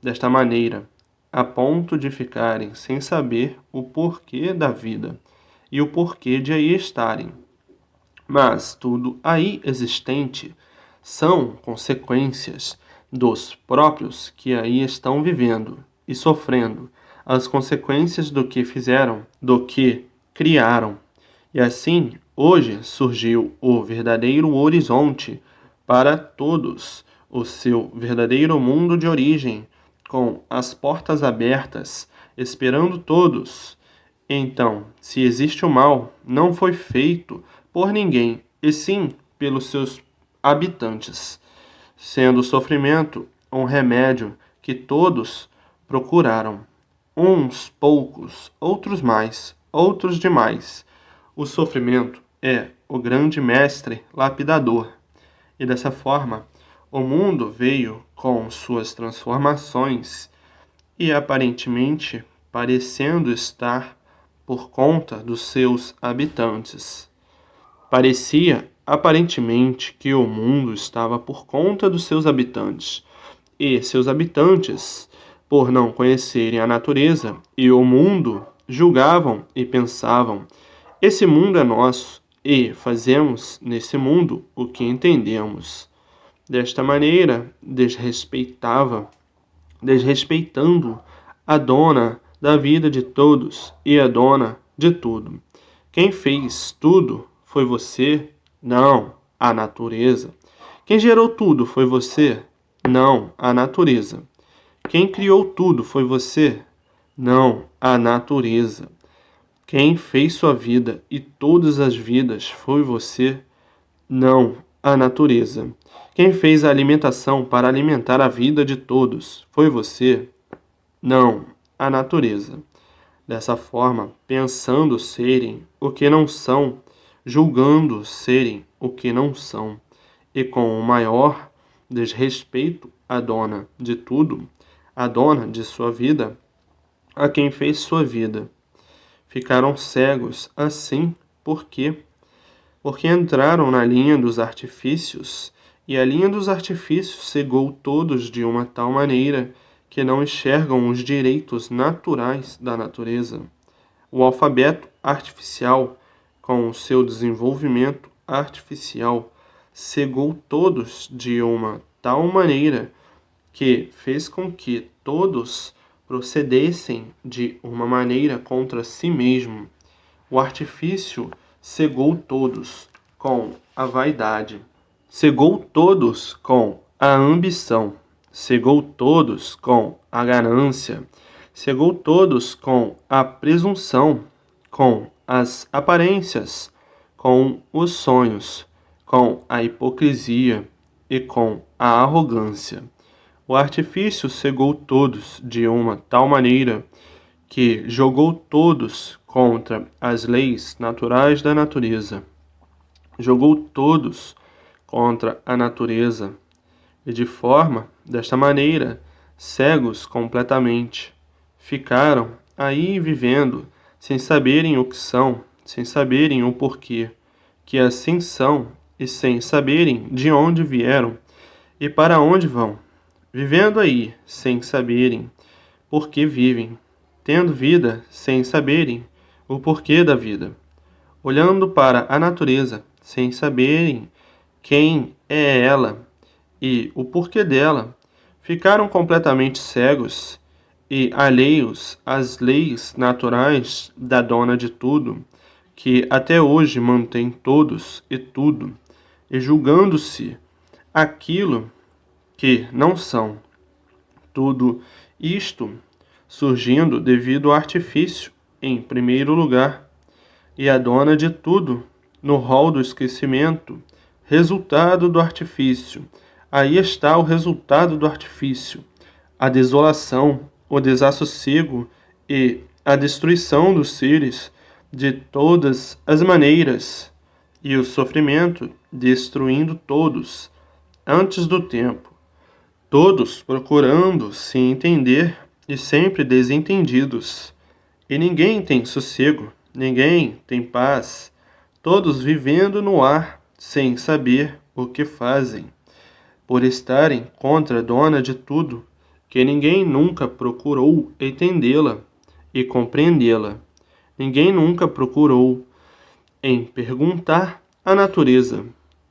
desta maneira, a ponto de ficarem sem saber o porquê da vida e o porquê de aí estarem. Mas tudo aí existente são consequências dos próprios que aí estão vivendo e sofrendo as consequências do que fizeram, do que criaram. E assim, hoje surgiu o verdadeiro horizonte para todos, o seu verdadeiro mundo de origem, com as portas abertas, esperando todos. Então, se existe o mal, não foi feito por ninguém, e sim pelos seus habitantes, sendo o sofrimento um remédio que todos procuraram. Uns poucos, outros mais, outros demais. O sofrimento é o grande mestre lapidador, e dessa forma o mundo veio com suas transformações e aparentemente parecendo estar por conta dos seus habitantes. Parecia aparentemente que o mundo estava por conta dos seus habitantes, e seus habitantes, por não conhecerem a natureza e o mundo, julgavam e pensavam: esse mundo é nosso e fazemos nesse mundo o que entendemos. Desta maneira, desrespeitando a dona da vida de todos e a dona de tudo. Quem fez tudo foi você? Não, a natureza. Quem gerou tudo foi você? Não, a natureza. Quem criou tudo foi você? Não, a natureza. Quem fez sua vida e todas as vidas foi você? Não, a natureza. Quem fez a alimentação para alimentar a vida de todos foi você? Não, a natureza. Dessa forma, pensando serem o que não são, julgando serem o que não são, e com o maior desrespeito à dona de tudo, a dona de sua vida, a quem fez sua vida. Ficaram cegos assim, por quê? Porque entraram na linha dos artifícios, e a linha dos artifícios cegou todos de uma tal maneira que não enxergam os direitos naturais da natureza. O alfabeto artificial, com o seu desenvolvimento artificial, cegou todos de uma tal maneira que fez com que todos procedessem de uma maneira contra si mesmo. O artifício cegou todos com a vaidade, cegou todos com a ambição, cegou todos com a ganância, cegou todos com a presunção, com as aparências, com os sonhos, com a hipocrisia e com a arrogância. O artifício cegou todos de uma tal maneira que jogou todos contra as leis naturais da natureza. Jogou todos contra a natureza, e de forma, desta maneira, cegos completamente, ficaram aí vivendo, sem saberem o que são, sem saberem o porquê, que assim são, e sem saberem de onde vieram e para onde vão. Vivendo aí, sem saberem por que vivem, tendo vida sem saberem o porquê da vida, olhando para a natureza sem saberem quem é ela e o porquê dela, ficaram completamente cegos e alheios às leis naturais da dona de tudo, que até hoje mantém todos e tudo, e julgando-se aquilo que não são. Tudo isto surgindo devido ao artifício, em primeiro lugar, e a dona de tudo, no rol do esquecimento, resultado do artifício. Aí está o resultado do artifício: a desolação, o desassossego e a destruição dos seres de todas as maneiras, e o sofrimento destruindo todos antes do tempo todos procurando se entender e sempre desentendidos. E ninguém tem sossego, ninguém tem paz, todos vivendo no ar sem saber o que fazem, por estarem contra a dona de tudo, que ninguém nunca procurou entendê-la e compreendê-la. Ninguém nunca procurou em perguntar à natureza: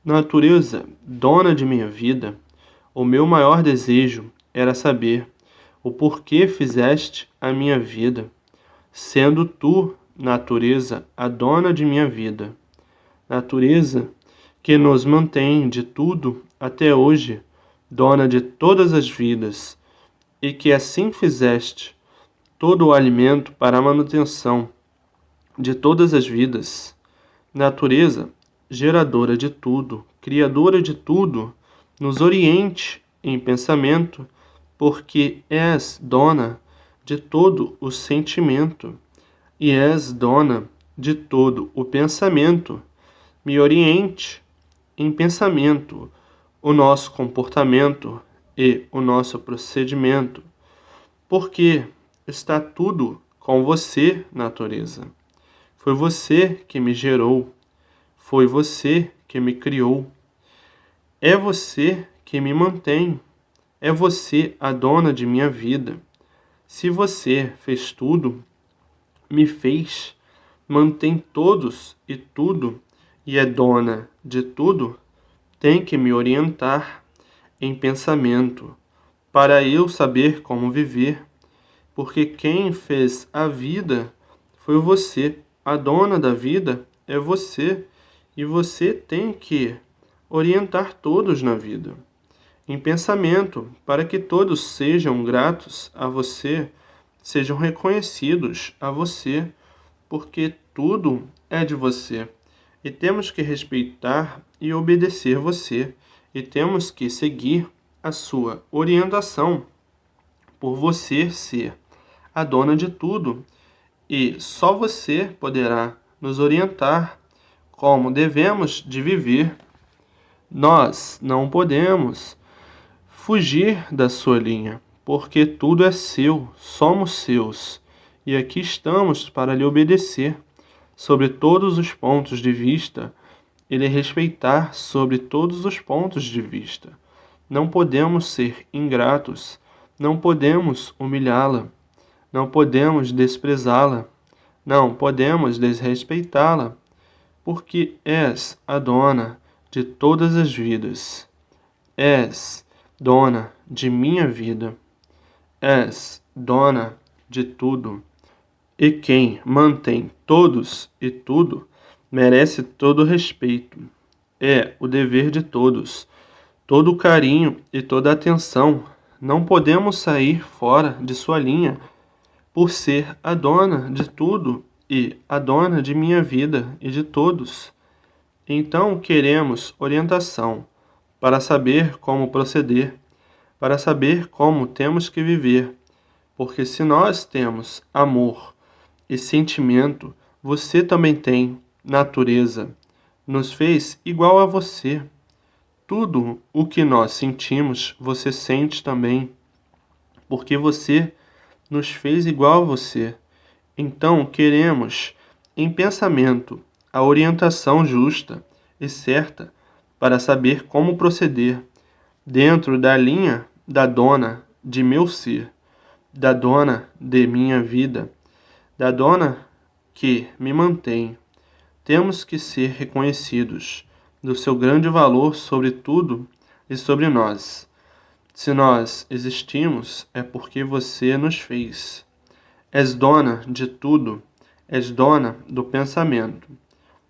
Natureza, dona de minha vida, o meu maior desejo era saber o porquê fizeste a minha vida, sendo tu, natureza, a dona de minha vida. Natureza, que nos mantém de tudo até hoje, dona de todas as vidas, e que assim fizeste todo o alimento para a manutenção de todas as vidas. Natureza, geradora de tudo, criadora de tudo, nos oriente em pensamento, porque és dona de todo o sentimento e és dona de todo o pensamento. Me oriente em pensamento o nosso comportamento e o nosso procedimento, porque está tudo com você, natureza. Foi você que me gerou, foi você que me criou. É você que me mantém, é você a dona de minha vida. Se você fez tudo, me fez, mantém todos e tudo, e é dona de tudo, tem que me orientar em pensamento, para eu saber como viver, porque quem fez a vida foi você, a dona da vida é você, e você tem que orientar todos na vida, em pensamento, para que todos sejam gratos a você, sejam reconhecidos a você, porque tudo é de você. E temos que respeitar e obedecer você, e temos que seguir a sua orientação, por você ser a dona de tudo, e só você poderá nos orientar como devemos de viver. Nós não podemos fugir da sua linha, porque tudo é seu, somos seus, e aqui estamos para lhe obedecer sobre todos os pontos de vista e lhe respeitar sobre todos os pontos de vista. Não podemos ser ingratos, não podemos humilhá-la, não podemos desprezá-la, não podemos desrespeitá-la, porque és a dona de todas as vidas. És dona de minha vida. És dona de tudo. E quem mantém todos e tudo merece todo respeito. É o dever de todos, todo o carinho e toda a atenção. Não podemos sair fora de sua linha, por ser a dona de tudo e a dona de minha vida e de todos. Então queremos orientação para saber como proceder, para saber como temos que viver, porque se nós temos amor e sentimento, você também tem natureza. Nos fez igual a você. Tudo o que nós sentimos, você sente também, porque você nos fez igual a você. Então queremos, em pensamento, a orientação justa e certa para saber como proceder dentro da linha da dona de meu ser, da dona de minha vida, da dona que me mantém. Temos que ser reconhecidos do seu grande valor sobre tudo e sobre nós. Se nós existimos, é porque você nos fez. És dona de tudo, és dona do pensamento.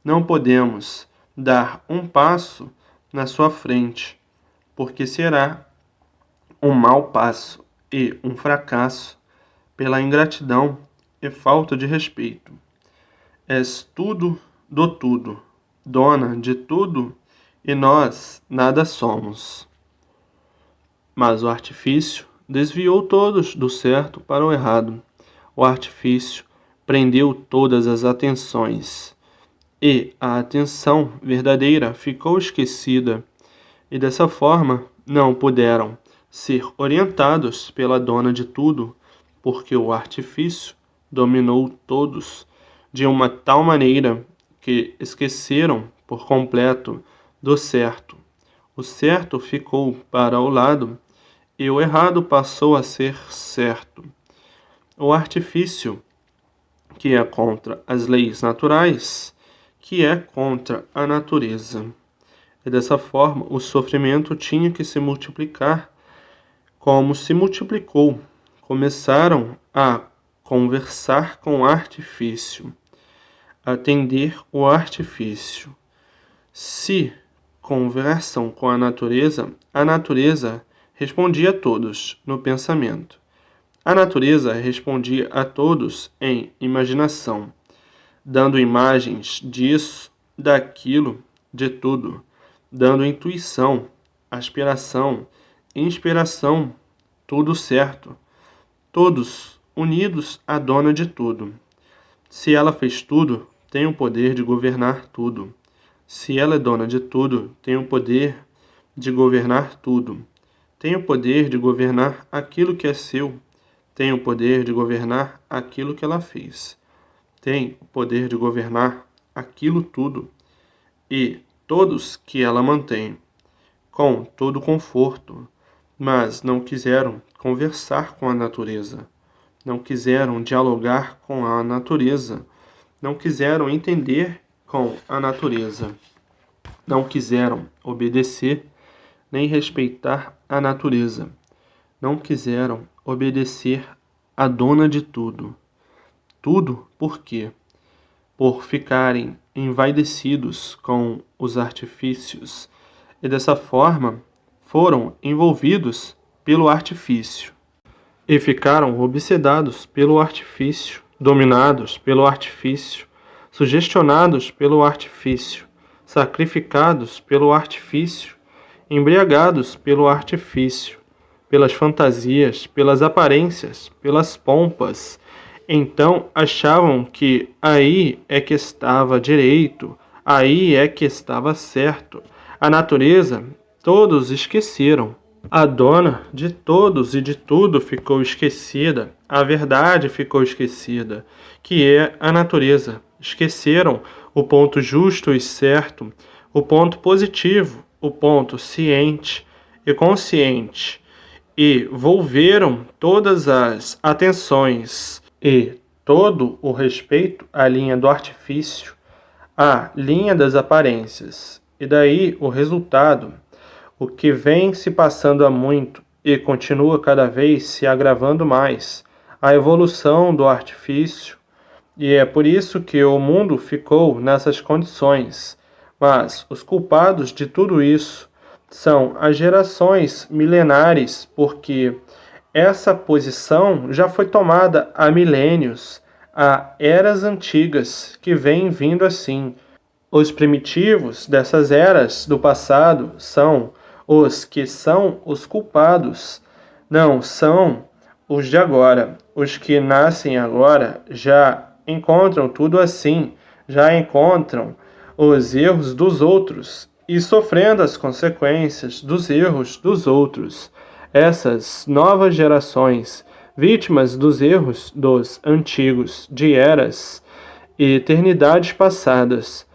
Não podemos dar um passo na sua frente, porque será um mau passo e um fracasso pela ingratidão e falta de respeito. És tudo do tudo, dona de tudo, e nós nada somos. Mas o artifício desviou todos do certo para o errado. O artifício prendeu todas as atenções, e a atenção verdadeira ficou esquecida, e dessa forma não puderam ser orientados pela dona de tudo, porque o artifício dominou todos de uma tal maneira que esqueceram por completo do certo. O certo ficou para o lado e o errado passou a ser certo. O artifício, que é contra as leis naturais, que é contra a natureza. E dessa forma, o sofrimento tinha que se multiplicar como se multiplicou. Começaram a conversar com o artifício, atender o artifício. Se conversam com a natureza respondia a todos no pensamento. A natureza respondia a todos em imaginação, dando imagens disso, daquilo, de tudo, dando intuição, aspiração, inspiração, tudo certo, todos unidos à dona de tudo. Se ela fez tudo, tem o poder de governar tudo. Se ela é dona de tudo, tem o poder de governar tudo. Tem o poder de governar aquilo que é seu. Tem o poder de governar aquilo que ela fez. Tem o poder de governar aquilo tudo e todos que ela mantém, com todo conforto, mas não quiseram conversar com a natureza, não quiseram dialogar com a natureza, não quiseram entender com a natureza, não quiseram obedecer nem respeitar a natureza, não quiseram obedecer à dona de tudo. Tudo por quê? Por ficarem envaidecidos com os artifícios e dessa forma foram envolvidos pelo artifício e ficaram obsedados pelo artifício, dominados pelo artifício, sugestionados pelo artifício, sacrificados pelo artifício, embriagados pelo artifício, pelas fantasias, pelas aparências, pelas pompas. Então achavam que aí é que estava direito, aí é que estava certo. A natureza todos esqueceram. A dona de todos e de tudo ficou esquecida. A verdade ficou esquecida, que é a natureza. Esqueceram o ponto justo e certo, o ponto positivo, o ponto ciente e consciente. E volveram todas as atenções e todo o respeito à linha do artifício, à linha das aparências. E daí o resultado, o que vem se passando há muito e continua cada vez se agravando mais, a evolução do artifício. E é por isso que o mundo ficou nessas condições. Mas os culpados de tudo isso são as gerações milenares, porque essa posição já foi tomada há milênios, há eras antigas que vêm vindo assim. Os primitivos dessas eras do passado são os que são os culpados, não são os de agora. Os que nascem agora já encontram tudo assim, já encontram os erros dos outros e sofrendo as consequências dos erros dos outros. Essas novas gerações, vítimas dos erros dos antigos, de eras e eternidades passadas,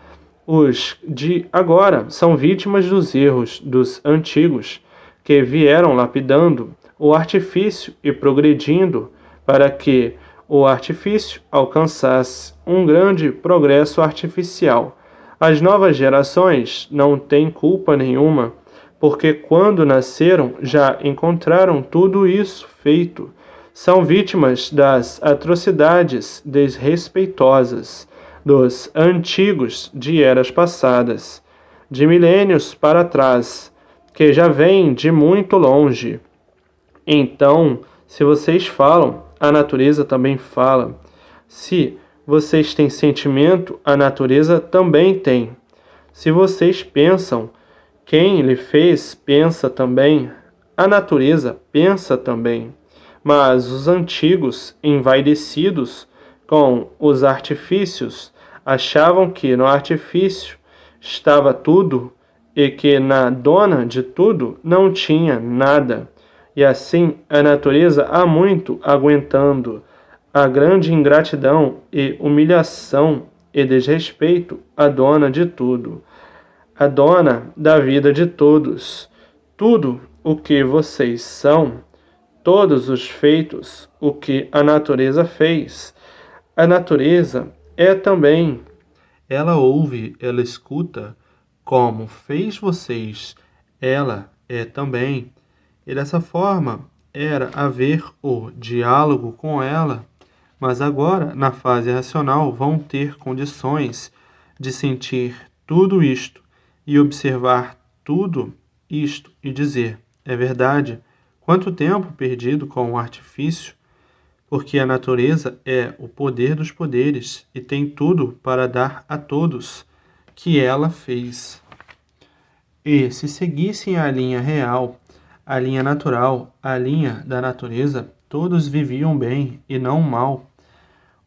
os de agora são vítimas dos erros dos antigos, que vieram lapidando o artifício e progredindo para que o artifício alcançasse um grande progresso artificial. As novas gerações não têm culpa nenhuma, porque quando nasceram já encontraram tudo isso feito. São vítimas das atrocidades desrespeitosas dos antigos de eras passadas, de milênios para trás, que já vêm de muito longe. Então, se vocês falam, a natureza também fala. Se vocês têm sentimento, a natureza também tem. Se vocês pensam, quem lhe fez pensa também. A natureza pensa também. Mas os antigos, envaidecidos com os artifícios, achavam que no artifício estava tudo e que na dona de tudo não tinha nada. E assim a natureza há muito aguentando a grande ingratidão e humilhação e desrespeito à dona de tudo, a dona da vida de todos. Tudo o que vocês são, todos os feitos, o que a natureza fez. A natureza é também. Ela ouve, ela escuta, como fez vocês, ela é também. E dessa forma era haver o diálogo com ela, mas agora, na fase racional, vão ter condições de sentir tudo isto e observar tudo isto e dizer: é verdade, quanto tempo perdido com o artifício, porque a natureza é o poder dos poderes e tem tudo para dar a todos que ela fez. E se seguissem a linha real, a linha natural, a linha da natureza, todos viviam bem e não mal.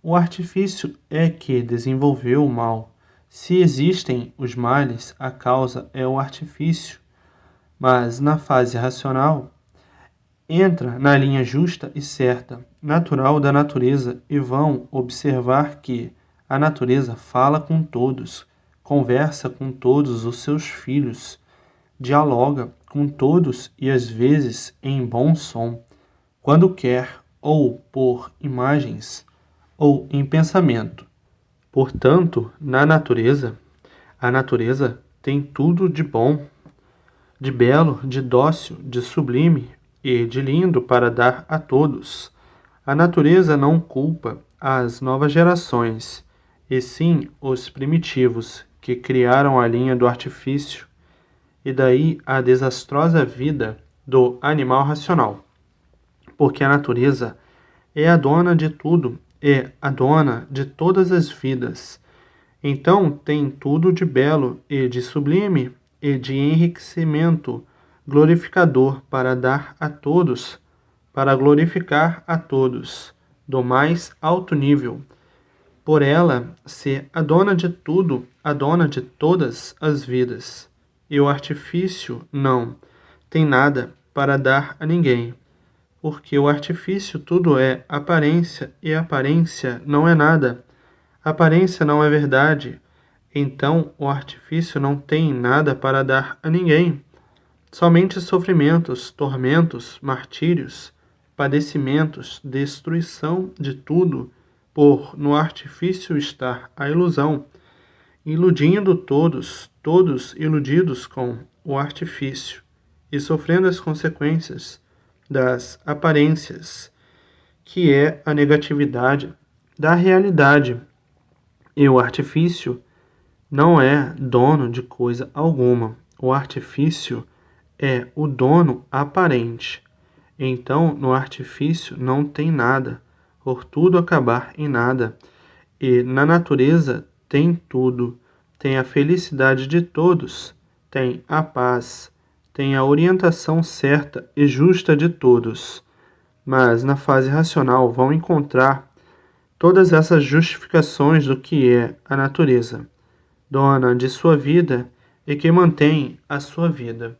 O artifício é que desenvolveu o mal. Se existem os males, a causa é o artifício. Mas na fase racional, entra na linha justa e certa, natural da natureza, e vão observar que a natureza fala com todos, conversa com todos os seus filhos, dialoga com todos e às vezes em bom som, quando quer, ou por imagens, ou em pensamento. Portanto, na natureza, a natureza tem tudo de bom, de belo, de dócil, de sublime e de lindo para dar a todos. A natureza não culpa as novas gerações, e sim os primitivos que criaram a linha do artifício, e daí a desastrosa vida do animal racional. Porque a natureza é a dona de tudo, é a dona de todas as vidas. Então tem tudo de belo e de sublime e de enriquecimento glorificador para dar a todos, para glorificar a todos, do mais alto nível. Por ela ser a dona de tudo, a dona de todas as vidas. E o artifício não tem nada para dar a ninguém, porque o artifício tudo é aparência e aparência não é nada. Aparência não é verdade. Então o artifício não tem nada para dar a ninguém. Somente sofrimentos, tormentos, martírios, padecimentos, destruição de tudo, por no artifício estar a ilusão, iludindo todos, todos iludidos com o artifício, e sofrendo as consequências das aparências, que é a negatividade da realidade. E o artifício não é dono de coisa alguma. O artifício é o dono aparente. Então, no artifício não tem nada, por tudo acabar em nada. E na natureza tem tudo. Tem a felicidade de todos, tem a paz, tem a orientação certa e justa de todos. Mas na fase racional vão encontrar todas essas justificações do que é a natureza, dona de sua vida e que mantém a sua vida,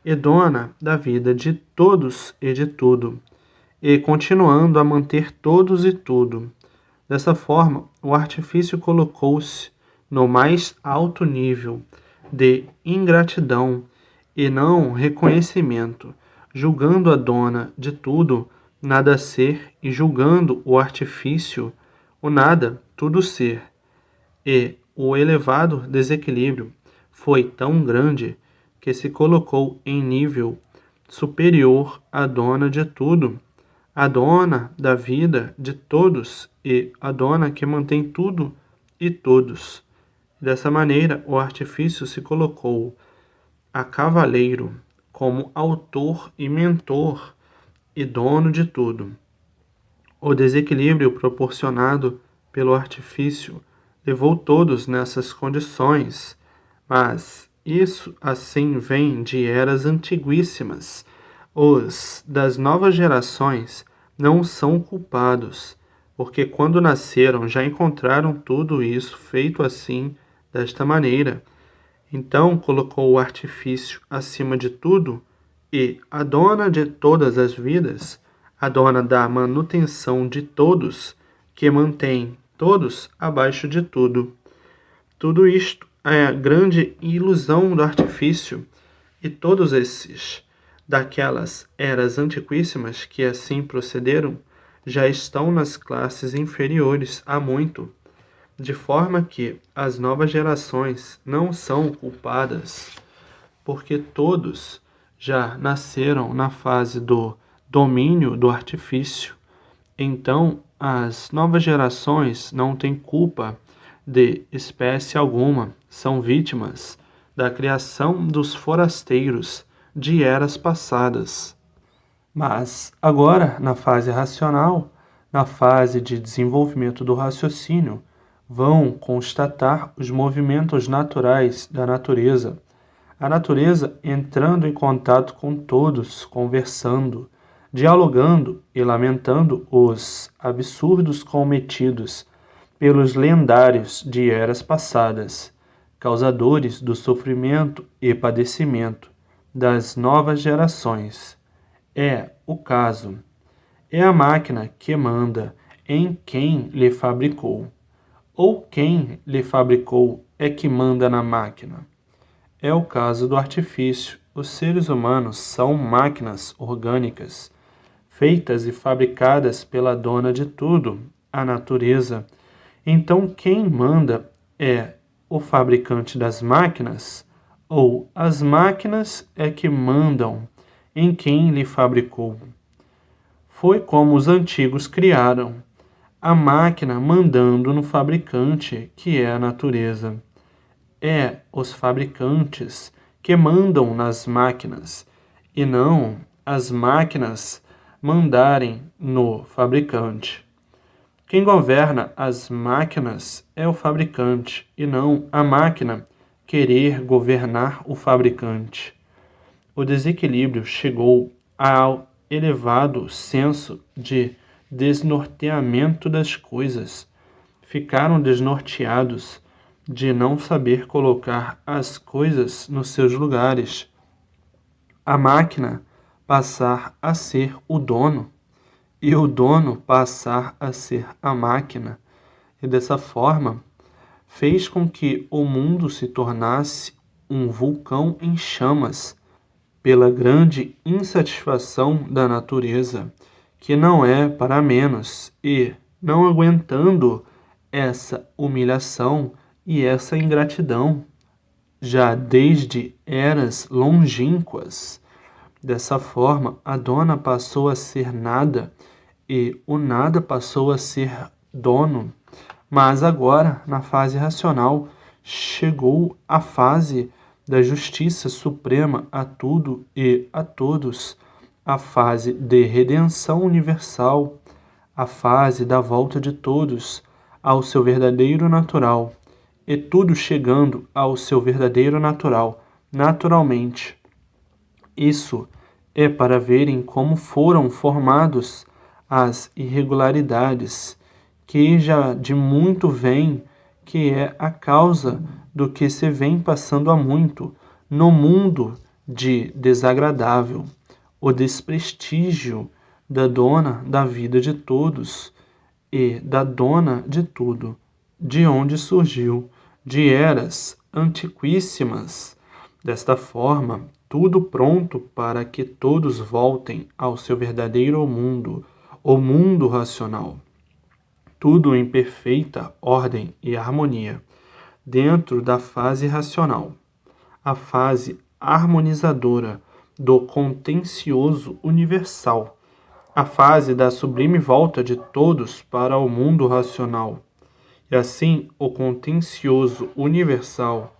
e dona da vida de todos e de tudo, e continuando a manter todos e tudo. Dessa forma, o artifício colocou-se no mais alto nível de ingratidão e não reconhecimento, julgando a dona de tudo nada ser e julgando o artifício o nada tudo ser. E o elevado desequilíbrio foi tão grande que se colocou em nível superior à dona de tudo, a dona da vida de todos e a dona que mantém tudo e todos. Dessa maneira, o artifício se colocou a cavaleiro como autor e mentor e dono de tudo. O desequilíbrio proporcionado pelo artifício levou todos nessas condições, mas isso assim vem de eras antiguíssimas. Os das novas gerações não são culpados, porque quando nasceram já encontraram tudo isso feito assim, desta maneira. Então colocou o artifício acima de tudo e a dona de todas as vidas, a dona da manutenção de todos, que mantém todos abaixo de tudo. Tudo isto é a grande ilusão do artifício, e todos esses, daquelas eras antiquíssimas que assim procederam, já estão nas classes inferiores há muito, de forma que as novas gerações não são culpadas, porque todos já nasceram na fase do domínio do artifício. Então, as novas gerações não têm culpa de espécie alguma, são vítimas da criação dos forasteiros de eras passadas. Mas agora, na fase racional, na fase de desenvolvimento do raciocínio, vão constatar os movimentos naturais da natureza. A natureza entrando em contato com todos, conversando, dialogando e lamentando os absurdos cometidos pelos lendários de eras passadas, causadores do sofrimento e padecimento das novas gerações. É o caso. É a máquina que manda em quem lhe fabricou. Ou quem lhe fabricou é que manda na máquina. É o caso do artifício. Os seres humanos são máquinas orgânicas, feitas e fabricadas pela dona de tudo, a natureza. Então, quem manda é o fabricante das máquinas, ou as máquinas é que mandam em quem lhe fabricou. Foi como os antigos criaram, a máquina mandando no fabricante, que é a natureza. É os fabricantes que mandam nas máquinas, e não as máquinas mandarem no fabricante. Quem governa as máquinas é o fabricante, e não a máquina querer governar o fabricante. O desequilíbrio chegou ao elevado senso de desnorteamento das coisas. Ficaram desnorteados de não saber colocar as coisas nos seus lugares. A máquina passar a ser o dono e o dono passar a ser a máquina, e dessa forma fez com que o mundo se tornasse um vulcão em chamas pela grande insatisfação da natureza, que não é para menos, e, não aguentando essa humilhação e essa ingratidão, já desde eras longínquas, dessa forma a dona passou a ser nada e o nada passou a ser dono. Mas agora, na fase racional, chegou a fase da justiça suprema a tudo e a todos, a fase de redenção universal, a fase da volta de todos ao seu verdadeiro natural, e tudo chegando ao seu verdadeiro natural, naturalmente. Isso é para verem como foram formados as irregularidades, que já de muito vem, que é a causa do que se vem passando há muito no mundo de desagradável, o desprestígio da dona da vida de todos e da dona de tudo, de onde surgiu, de eras antiquíssimas. Desta forma, tudo pronto para que todos voltem ao seu verdadeiro mundo, o mundo racional. Tudo em perfeita ordem e harmonia, dentro da fase racional, a fase harmonizadora do contencioso universal, a fase da sublime volta de todos para o mundo racional. E assim o contencioso universal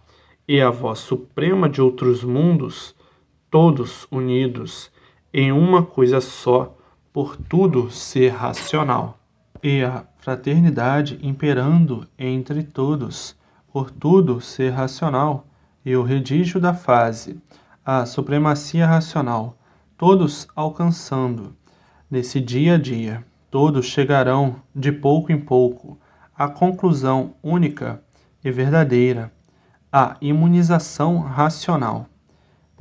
e a voz suprema de outros mundos, todos unidos em uma coisa só, por tudo ser racional. E a fraternidade imperando entre todos, por tudo ser racional, e o redígio da fase, a supremacia racional, todos alcançando, nesse dia a dia, todos chegarão, de pouco em pouco, à conclusão única e verdadeira, a imunização racional.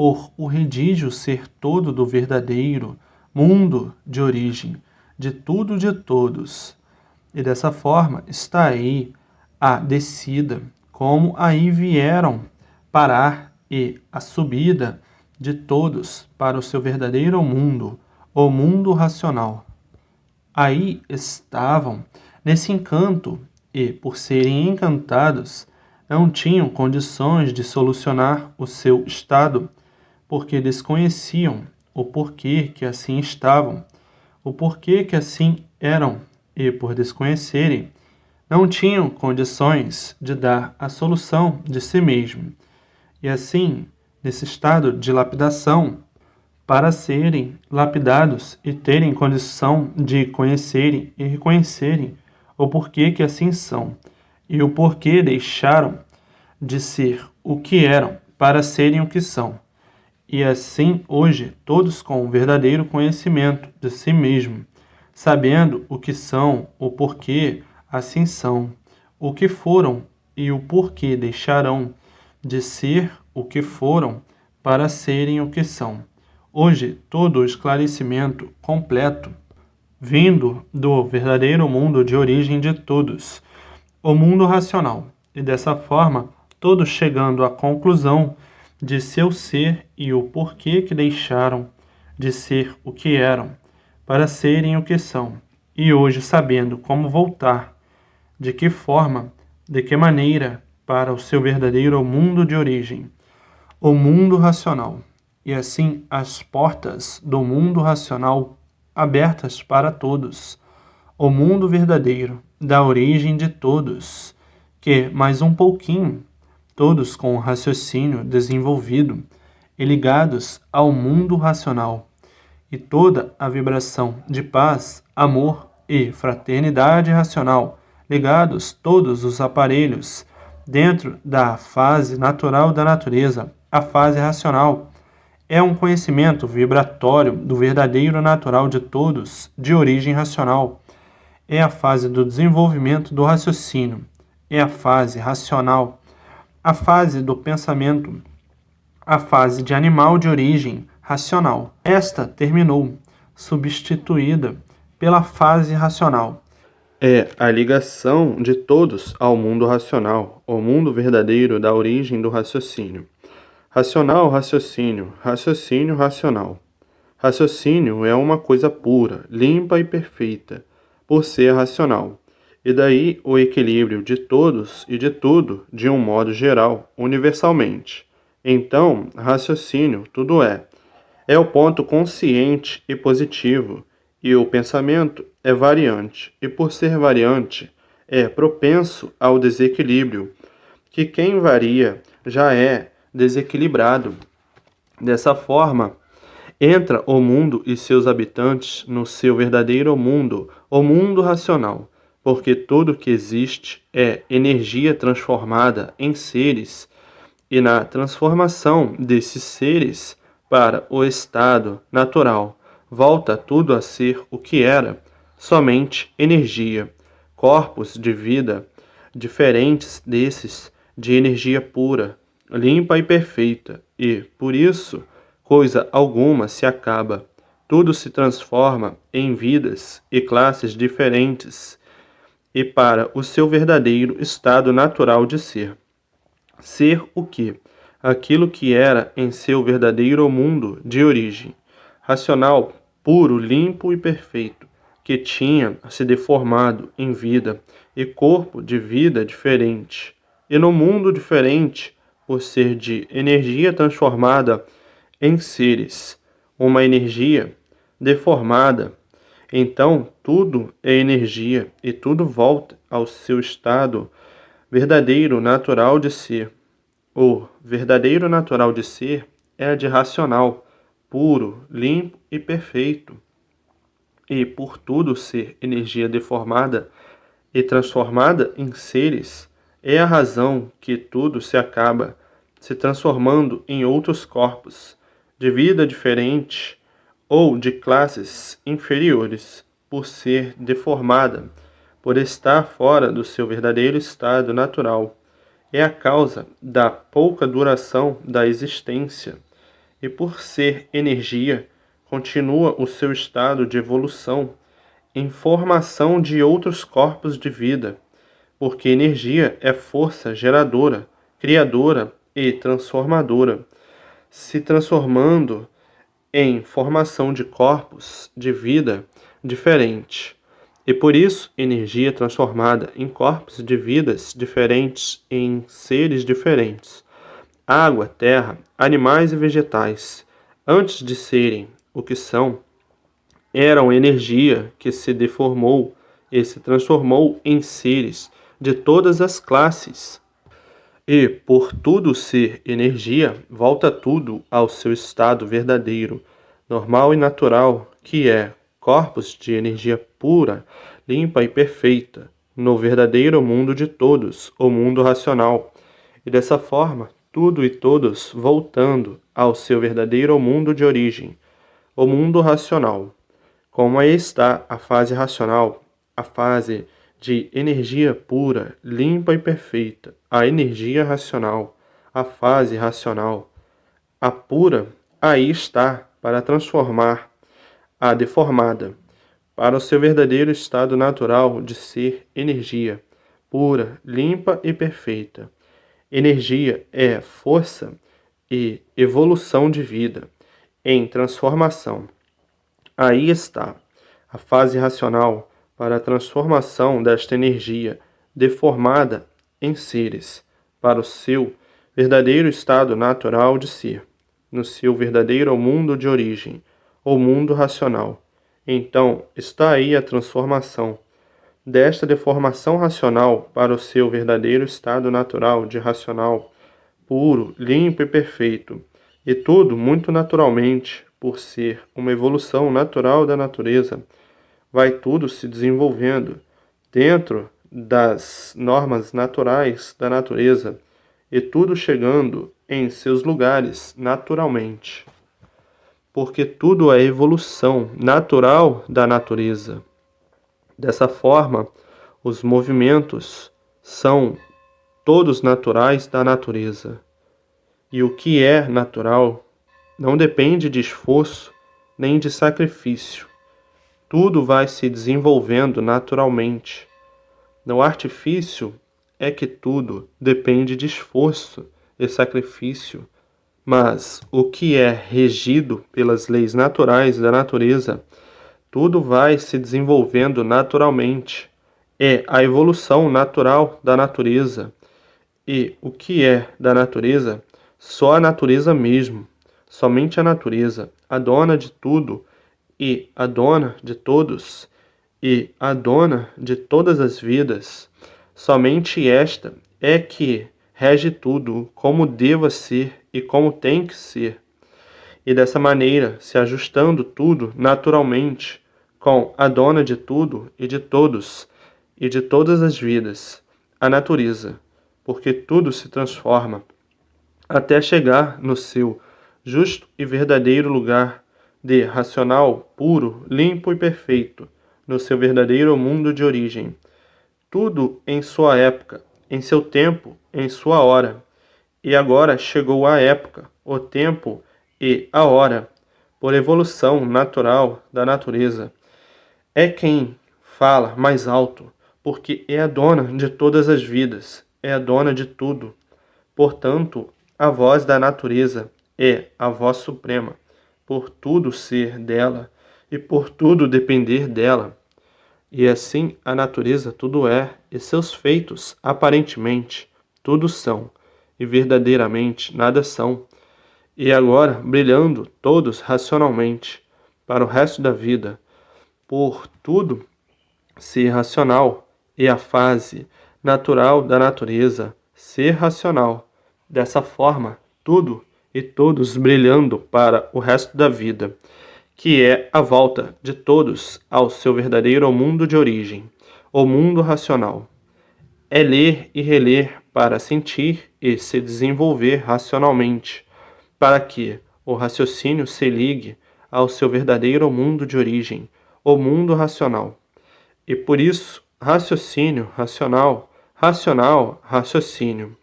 por o redígio ser todo do verdadeiro mundo de origem, de tudo de todos. E dessa forma está aí a descida, como aí vieram parar, e a subida de todos para o seu verdadeiro mundo, o mundo racional. Aí estavam nesse encanto e, por serem encantados, não tinham condições de solucionar o seu estado, porque desconheciam o porquê que assim estavam, o porquê que assim eram, e por desconhecerem, não tinham condições de dar a solução de si mesmo. E assim, nesse estado de lapidação, para serem lapidados e terem condição de conhecerem e reconhecerem o porquê que assim são, e o porquê deixaram de ser o que eram para serem o que são. E assim, hoje, todos com o verdadeiro conhecimento de si mesmo, sabendo o que são, o porquê assim são, o que foram e o porquê deixarão de ser o que foram para serem o que são. Hoje, todo o esclarecimento completo, vindo do verdadeiro mundo de origem de todos, o mundo racional, e dessa forma, todos chegando à conclusão de seu ser e o porquê que deixaram de ser o que eram, para serem o que são, e hoje sabendo como voltar, de que forma, de que maneira, para o seu verdadeiro mundo de origem, o mundo racional, e assim as portas do mundo racional abertas para todos, o mundo verdadeiro, da origem de todos, que, mais um pouquinho, todos com o raciocínio desenvolvido e ligados ao mundo racional, e toda a vibração de paz, amor e fraternidade racional, ligados todos os aparelhos dentro da fase natural da natureza, a fase racional, é um conhecimento vibratório do verdadeiro natural de todos, de origem racional. É a fase do desenvolvimento do raciocínio, é a fase racional, a fase do pensamento, a fase de animal de origem racional. Esta terminou, substituída pela fase racional. É a ligação de todos ao mundo racional, o mundo verdadeiro da origem do raciocínio. Racional, raciocínio, raciocínio, racional. Raciocínio é uma coisa pura, limpa e perfeita, por ser racional. E daí o equilíbrio de todos e de tudo, de um modo geral, universalmente. Então, raciocínio, tudo é. É o ponto consciente e positivo, e o pensamento é variante, e por ser variante, é propenso ao desequilíbrio, que quem varia já é desequilibrado. Dessa forma, entra o mundo e seus habitantes no seu verdadeiro mundo, o mundo racional, porque tudo que existe é energia transformada em seres, e na transformação desses seres para o estado natural, volta tudo a ser o que era, somente energia, corpos de vida diferentes desses de energia pura, limpa e perfeita, e, por isso, coisa alguma se acaba, tudo se transforma em vidas e classes diferentes, e para o seu verdadeiro estado natural de ser. Ser o que? Aquilo que era em seu verdadeiro mundo de origem, racional, puro, limpo e perfeito, que tinha se deformado em vida e corpo de vida diferente, e no mundo diferente, por ser de energia transformada em seres, uma energia deformada. Então, tudo é energia e tudo volta ao seu estado verdadeiro natural de ser. O verdadeiro natural de ser é de racional, puro, limpo e perfeito. E por tudo ser energia deformada e transformada em seres, é a razão que tudo se acaba se transformando em outros corpos, de vida diferente ou de classes inferiores, por ser deformada, por estar fora do seu verdadeiro estado natural. É a causa da pouca duração da existência, e por ser energia, continua o seu estado de evolução em formação de outros corpos de vida, porque energia é força geradora, criadora e transformadora, se transformando em formação de corpos de vida diferentes. E por isso, energia transformada em corpos de vidas diferentes em seres diferentes. Água, terra, animais e vegetais, antes de serem o que são, eram energia que se deformou e se transformou em seres de todas as classes. E, por tudo ser energia, volta tudo ao seu estado verdadeiro, normal e natural, que é corpos de energia pura, limpa e perfeita, no verdadeiro mundo de todos, o mundo racional. E dessa forma, tudo e todos voltando ao seu verdadeiro mundo de origem, o mundo racional. Como aí está a fase racional, a fase de energia pura, limpa e perfeita, a energia racional, a fase racional, a pura, aí está para transformar a deformada para o seu verdadeiro estado natural de ser energia pura, limpa e perfeita. Energia é força e evolução de vida em transformação. Aí está a fase racional para a transformação desta energia deformada em seres para o seu verdadeiro estado natural de ser, no seu verdadeiro mundo de origem, ou mundo racional. Então está aí a transformação desta deformação racional para o seu verdadeiro estado natural de racional, puro, limpo e perfeito, e tudo muito naturalmente, por ser uma evolução natural da natureza, vai tudo se desenvolvendo dentro das normas naturais da natureza e tudo chegando em seus lugares naturalmente, porque tudo é evolução natural da natureza. Dessa forma, os movimentos são todos naturais da natureza. E o que é natural não depende de esforço nem de sacrifício. Tudo vai se desenvolvendo naturalmente. No artifício é que tudo depende de esforço e sacrifício. Mas o que é regido pelas leis naturais da natureza, tudo vai se desenvolvendo naturalmente. É a evolução natural da natureza. E o que é da natureza? Só a natureza mesmo. Somente a natureza, a dona de tudo e a dona de todos e a dona de todas as vidas. Somente esta é que rege tudo como deva ser e como tem que ser. E dessa maneira, se ajustando tudo naturalmente com a dona de tudo e de todos e de todas as vidas, a natureza, porque tudo se transforma até chegar no seu justo e verdadeiro lugar de racional, puro, limpo e perfeito, no seu verdadeiro mundo de origem. Tudo em sua época, em seu tempo, em sua hora. E agora chegou a época, o tempo e a hora, por evolução natural da natureza. É quem fala mais alto, porque é a dona de todas as vidas, é a dona de tudo. Portanto, a voz da natureza é a voz suprema, por tudo ser dela e por tudo depender dela. E assim a natureza tudo é, e seus feitos, aparentemente, tudo são, e verdadeiramente nada são. E agora, brilhando todos racionalmente, para o resto da vida, por tudo ser racional, e a fase natural da natureza ser racional. Dessa forma, tudo e todos brilhando para o resto da vida, que é a volta de todos ao seu verdadeiro mundo de origem, o mundo racional. É ler e reler para sentir e se desenvolver racionalmente, para que o raciocínio se ligue ao seu verdadeiro mundo de origem, o mundo racional. E por isso, raciocínio, racional, racional, raciocínio.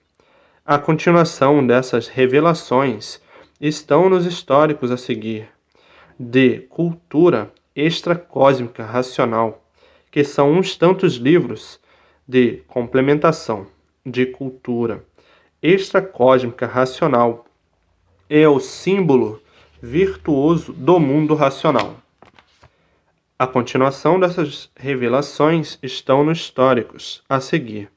A continuação dessas revelações estão nos históricos a seguir. D. Cultura extracósmica racional, que são uns tantos livros de complementação de cultura extracósmica racional. É o símbolo virtuoso do mundo racional. A continuação dessas revelações estão nos históricos a seguir.